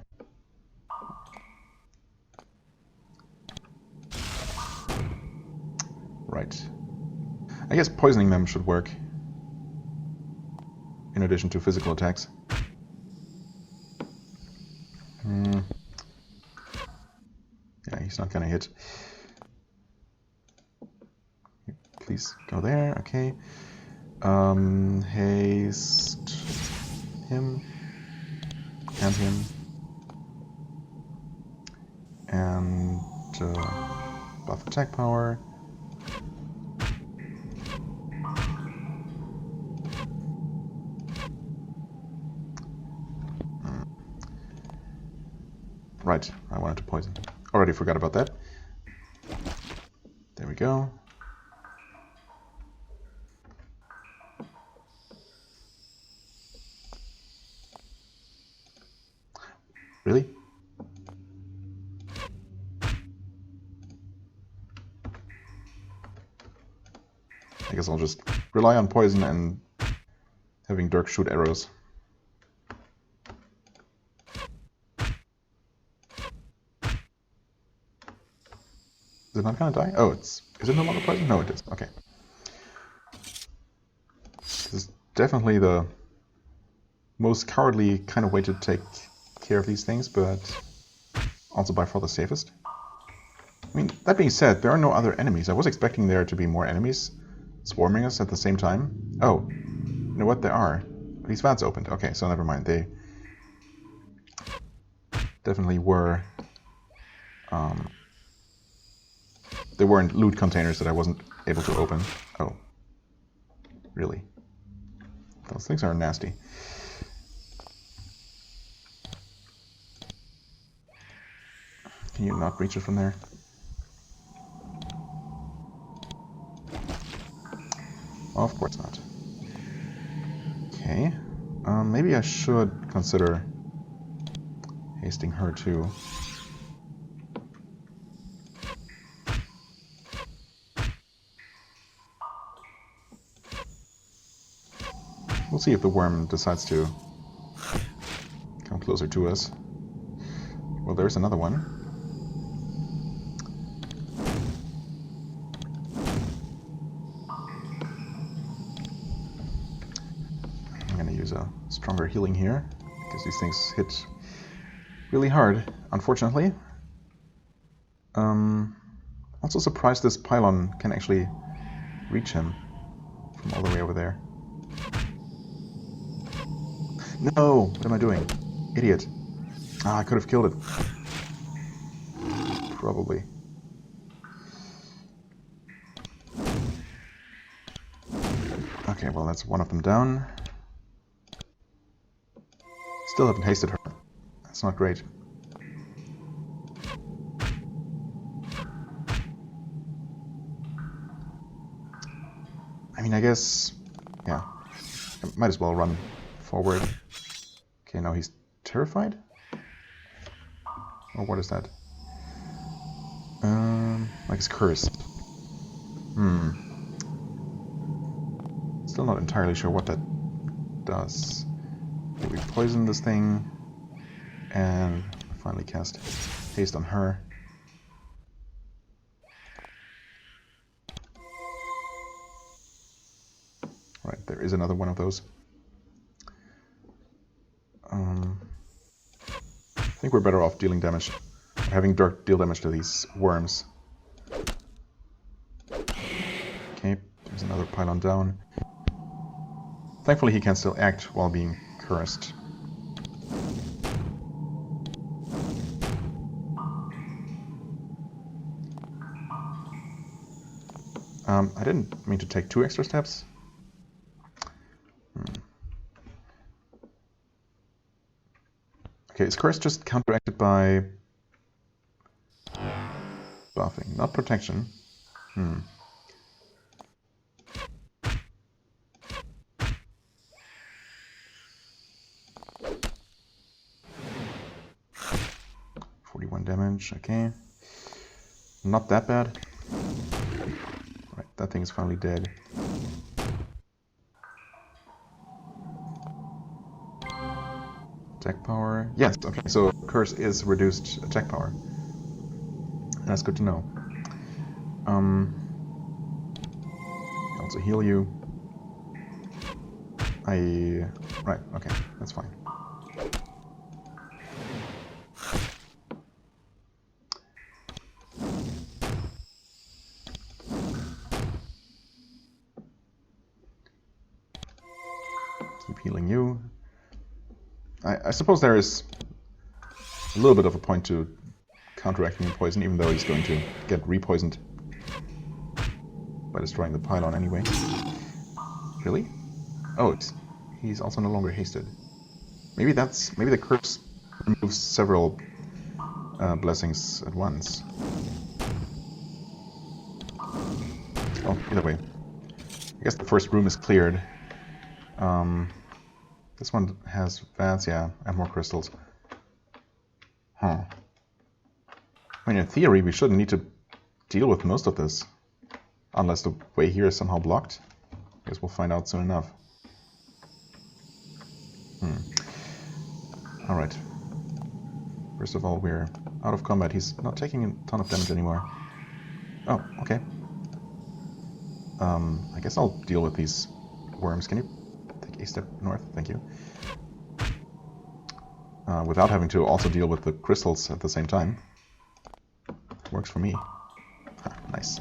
Speaker 1: Right. I guess poisoning them should work. In addition to physical attacks. Yeah, he's not gonna hit. Please go there, okay. Haste him. And him. And buff attack power. Right, I wanted to poison. Already forgot about that. There we go. Really? I guess I'll just rely on poison and having Dirk shoot arrows. Is it not gonna die? Oh, is it no longer poison? No, it is. Okay. This is definitely the most cowardly kind of way to take care of these things, but also by far the safest. I mean, that being said, there are no other enemies. I was expecting there to be more enemies, swarming us at the same time? Oh, you know what? There are. These vats opened. Okay, so never mind. They definitely were. They weren't loot containers that I wasn't able to open. Oh, really? Those things are nasty. Can you not reach it from there? Oh, of course not. Okay. Maybe I should consider hasting her too. We'll see if the worm decides to come closer to us. Well, there's another one. I'm going to use a stronger healing here, because these things hit really hard, unfortunately. Also surprised this pylon can actually reach him from all the way over there. No! What am I doing? Idiot. Ah, I could have killed it. Probably. Okay, well, that's one of them down. Still haven't hasted her. That's not great. I mean, I guess... yeah. I might as well run forward. Okay, now he's terrified? Or what is that? Like he's cursed. Still not entirely sure what that does. Okay, we poison this thing and finally cast haste on her. Right, there is another one of those. I think we're better off dealing damage, having Dirk deal damage to these worms. Okay, there's another pylon down. Thankfully he can still act while being cursed. I didn't mean to take 2 extra steps. Okay, is curse just counteracted by buffing, not protection? 41 damage, okay. Not that bad. Right, that thing is finally dead. Attack power. Yes, okay, so curse is reduced attack power. That's good to know. Also heal you. Right, okay, that's fine. Keep healing you. I suppose there is a little bit of a point to counteracting poison, even though he's going to get repoisoned by destroying the pylon anyway. Really? Oh, he's also no longer hasted. Maybe the curse removes several blessings at once. Oh, either way. I guess the first room is cleared. This one has vats, yeah, and more crystals. Huh. I mean, in theory, we shouldn't need to deal with most of this. Unless the way here is somehow blocked. I guess we'll find out soon enough. Alright. First of all, we're out of combat. He's not taking a ton of damage anymore. Oh, okay. I guess I'll deal with these worms. Can you take a step north? Thank you. Without having to also deal with the crystals at the same time. Works for me. Nice.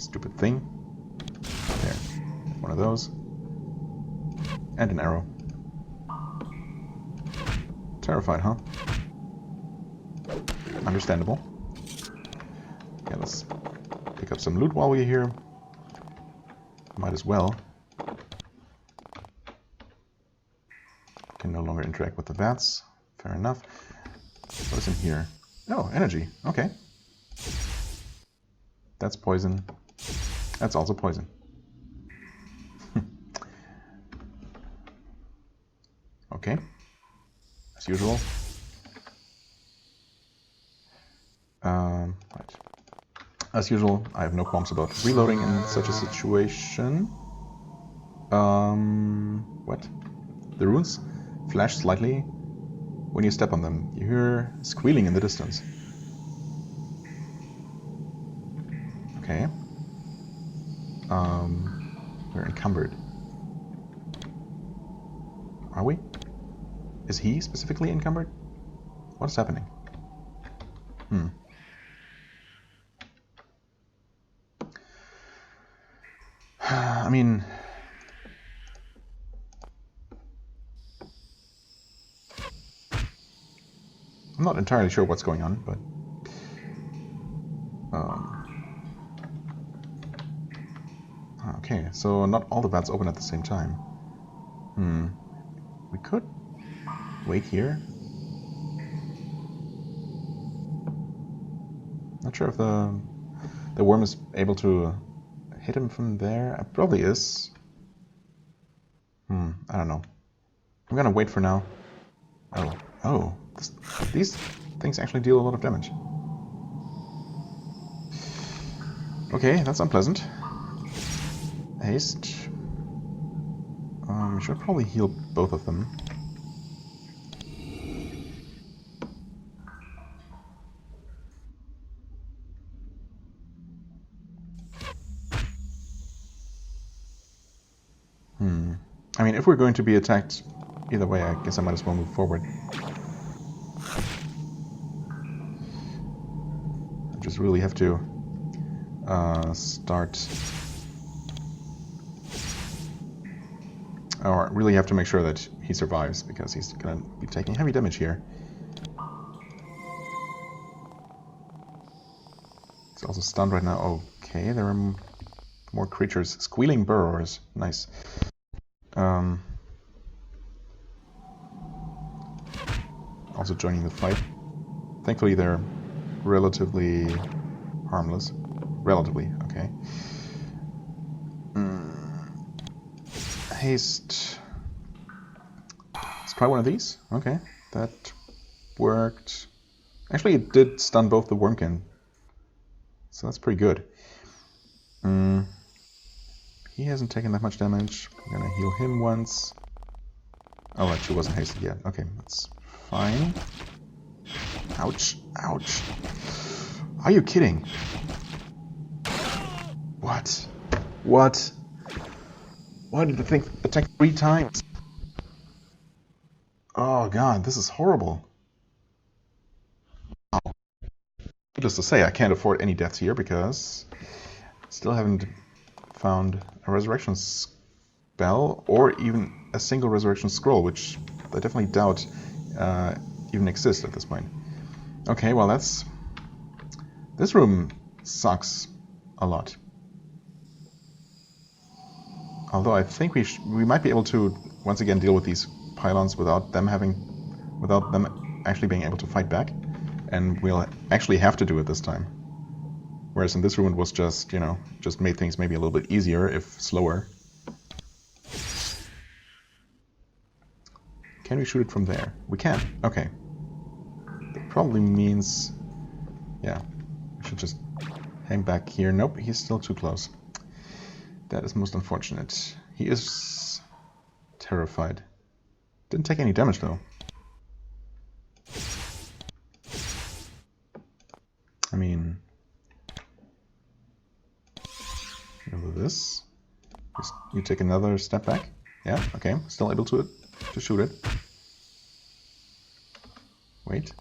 Speaker 1: Stupid thing. There. One of those. And an arrow. Terrified, huh? Understandable. Okay, let's pick up some loot while we're here. Might as well. Can no longer interact with the bats. Fair enough. What is in here? Oh, energy. Okay. That's poison. That's also poison. Okay. As usual. Right. As usual, I have no qualms about reloading in such a situation. What? The runes flash slightly when you step on them. You hear squealing in the distance. Okay. We're encumbered. Are we? Is he specifically encumbered? What is happening? I mean... I'm not entirely sure what's going on, but... Okay, so not all the bats open at the same time. We could wait here. Not sure if the worm is able to hit him from there. It probably is. I don't know. I'm gonna wait for now. Oh, these things actually deal a lot of damage. Okay, that's unpleasant. Haste. We should probably heal both of them. I mean, if we're going to be attacked either way, I guess I might as well move forward. I just really have to start... Or really have to make sure that he survives, because he's going to be taking heavy damage here. He's also stunned right now. Okay, there are more creatures. Squealing burrowers. Nice. Also joining the fight. Thankfully they're relatively harmless. Relatively, okay. Haste. Let's try one of these. Okay, that worked. Actually, it did stun both the Wormkin. So that's pretty good. He hasn't taken that much damage. I'm gonna heal him once. Oh, actually wasn't hasted yet. Okay, that's fine. Ouch. Ouch. Are you kidding? What? What? Why did the thing attack 3 times? Oh god, this is horrible. Wow. Just to say, I can't afford any deaths here because I still haven't found a resurrection spell or even a single resurrection scroll, which I definitely doubt even exists at this point. Okay, well this room sucks a lot. Although I think we might be able to once again deal with these pylons without them actually being able to fight back, and we'll actually have to do it this time. Whereas in this room it was just, you know, just made things maybe a little bit easier, if slower. Can we shoot it from there? We can. Okay. That probably means... yeah, we should just hang back here. Nope, he's still too close. That is most unfortunate. He is terrified. Didn't take any damage though. I mean... over this. You take another step back. Yeah, okay. Still able to shoot it. Wait.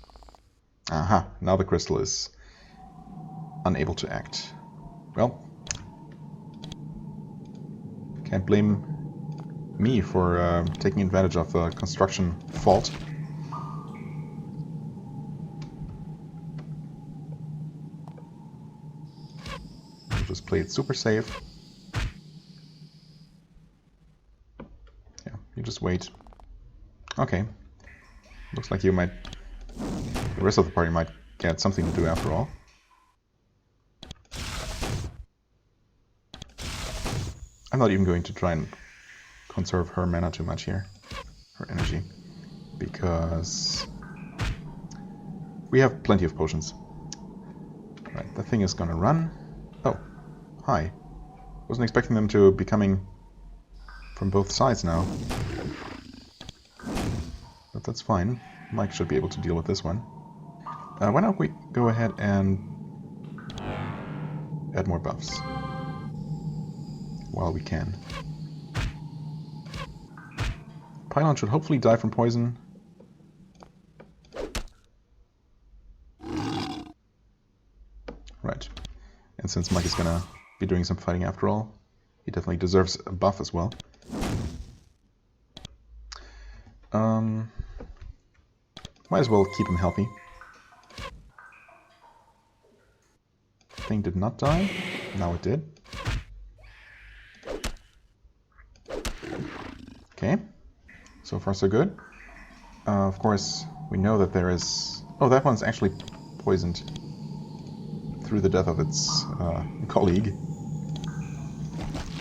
Speaker 1: Aha, now the crystal is unable to act. Well, Can't blame me for taking advantage of the construction fault. We'll just play it super safe. Yeah, you just wait. Okay. Looks like you might... the rest of the party might get something to do after all. I'm not even going to try and conserve her mana too much here. Her energy. Because we have plenty of potions. Right, that thing is gonna run. Oh, hi. Wasn't expecting them to be coming from both sides now. But that's fine. Mike should be able to deal with this one. Why don't we go ahead and add more buffs while we can. Pylon should hopefully die from poison. Right. And since Mike is gonna be doing some fighting after all, he definitely deserves a buff as well. Might as well keep him healthy. Thing did not die. Now it did. Okay. So far so good. Of course, we know that there is... oh, that one's actually poisoned through the death of its colleague.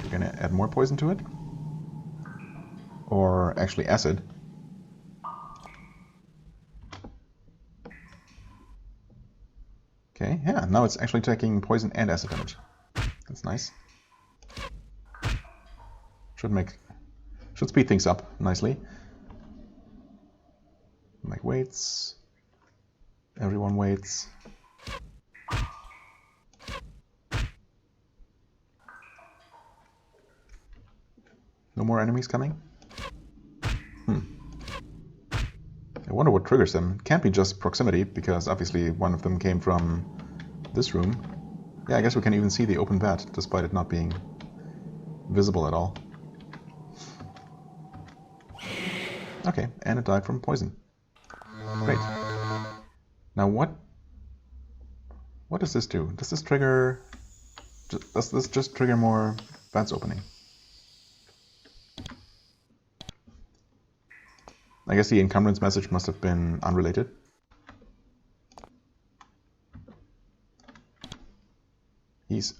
Speaker 1: We're gonna add more poison to it. Or actually acid. Okay, yeah, now it's actually taking poison and acid damage. That's nice. Should speed things up nicely. Mike waits. Everyone waits. No more enemies coming? I wonder what triggers them. It can't be just proximity, because obviously one of them came from this room. Yeah, I guess we can even see the open vat, despite it not being visible at all. Okay, and it died from poison. Great. Now what does this do? Does this trigger... does this just trigger more vats opening? I guess the encumbrance message must have been unrelated.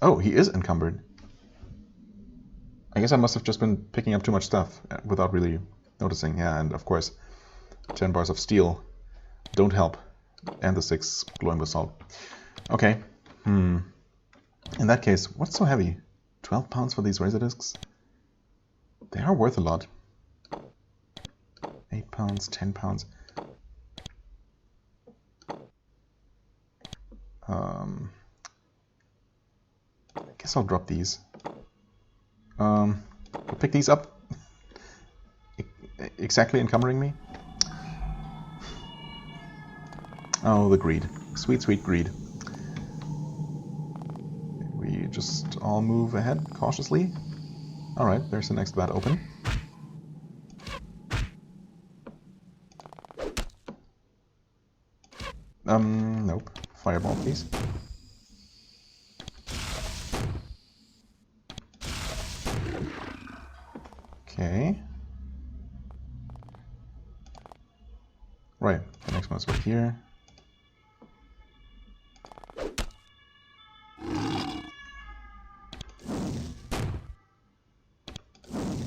Speaker 1: Oh, he is encumbered. I guess I must have just been picking up too much stuff without really noticing. Yeah, and of course, 10 bars of steel don't help. And the 6 glowing basalt. Okay. In that case, what's so heavy? 12 pounds for these razor discs? They are worth a lot. 8 pounds, 10 pounds. I guess I'll drop these. I'll pick these up. Exactly encumbering me. Oh, the greed. Sweet, sweet greed. We just all move ahead cautiously. Alright, there's the next vat open. Nope. Fireball, please. Okay. Right, the next one's right here.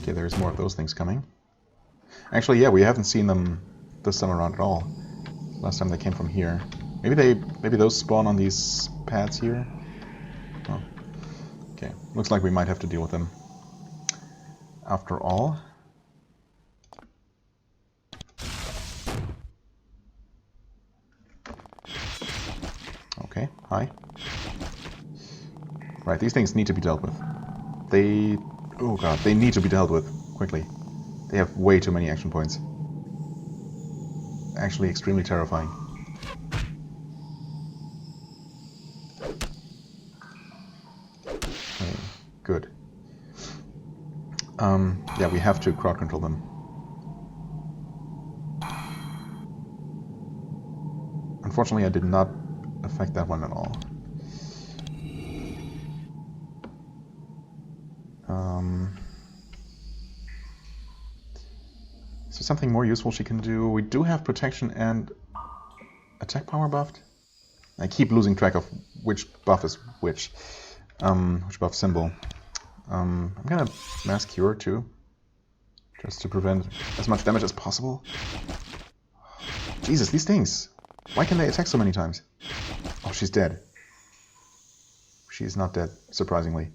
Speaker 1: Okay, there's more of those things coming. Actually, yeah, we haven't seen them this time around at all. Last time they came from here. Maybe those spawn on these pads here. Oh. Okay, looks like we might have to deal with them after all. Okay, hi. Right, these things need to be dealt with. Oh god, they need to be dealt with quickly. They have way too many action points. Actually extremely terrifying. Okay, good. Yeah, we have to crowd control them. Unfortunately, I did not affect that one at all. Is there something more useful she can do? We do have protection and attack power buffed. I keep losing track of which buff is which buff symbol. I'm gonna mass cure too, just to prevent as much damage as possible. Jesus, these things! Why can they attack so many times? Oh, she's dead. She is not dead, surprisingly.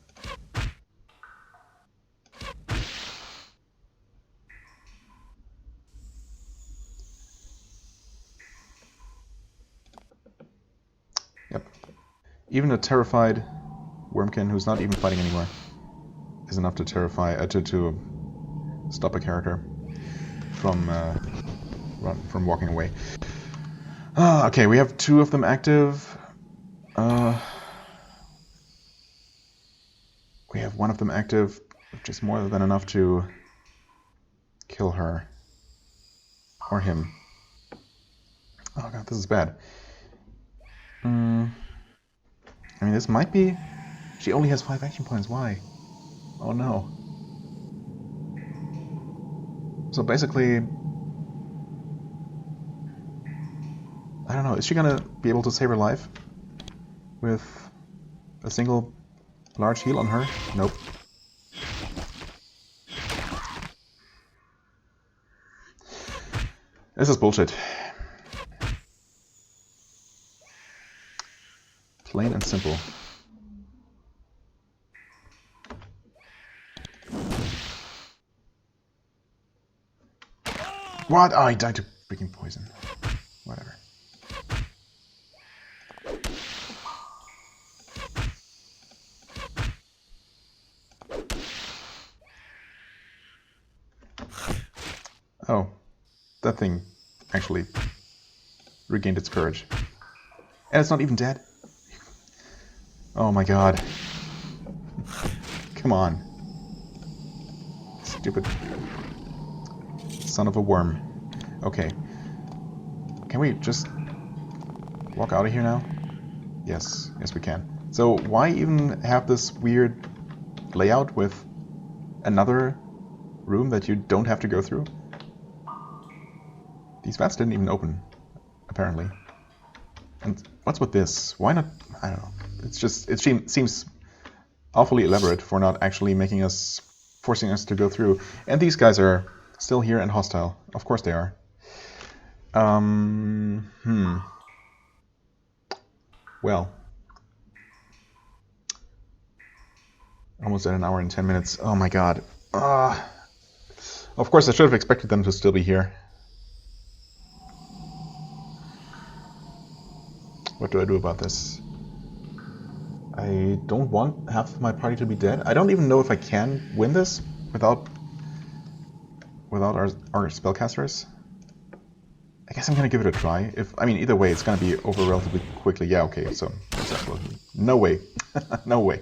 Speaker 1: Yep. Even a terrified Wormkin who's not even fighting anymore is enough to terrify to stop a character from walking away. Okay, we have 2 of them active. We have 1 of them active, which is more than enough to kill her or him. Oh god, this is bad. I mean, this might be... She only has 5 action points, why? Oh no. So basically... I don't know, is she gonna be able to save her life? With a single large heal on her? Nope. This is bullshit. Plain and simple. What? Oh, I died to freaking poison. Whatever. Oh, that thing actually regained its courage. And it's not even dead. Oh my god. Come on. Stupid son of a worm. Okay. Can we just walk out of here now? Yes. Yes, we can. So why even have this weird layout with another room that you don't have to go through? These vats didn't even open, apparently. And what's with this? Why not? I don't know. It's just, it seems awfully elaborate for not actually forcing us to go through. And these guys are still here and hostile. Of course they are. Well. Almost at 1 hour and 10 minutes. Oh my god. Of course I should have expected them to still be here. What do I do about this? I don't want half of my party to be dead. I don't even know if I can win this without our spellcasters. I guess I'm gonna give it a try. I mean, either way, it's gonna be over relatively quickly. Yeah, okay, so no way. No way.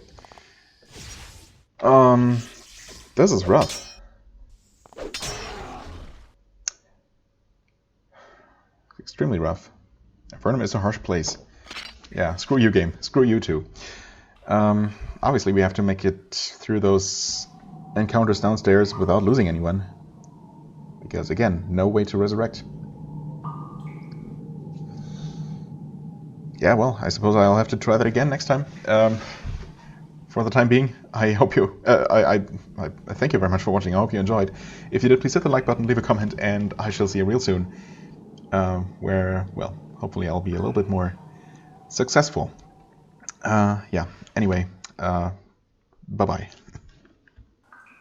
Speaker 1: This is rough. Extremely rough. Avernum is a harsh place. Yeah, screw you, game. Screw you too. Obviously, we have to make it through those encounters downstairs without losing anyone. Because, again, no way to resurrect. Yeah, well, I suppose I'll have to try that again next time. For the time being, I hope you... I thank you very much for watching. I hope you enjoyed. If you did, please hit the like button, leave a comment, and I shall see you real soon. Where, well, hopefully I'll be a little bit more successful. Yeah, anyway, bye-bye.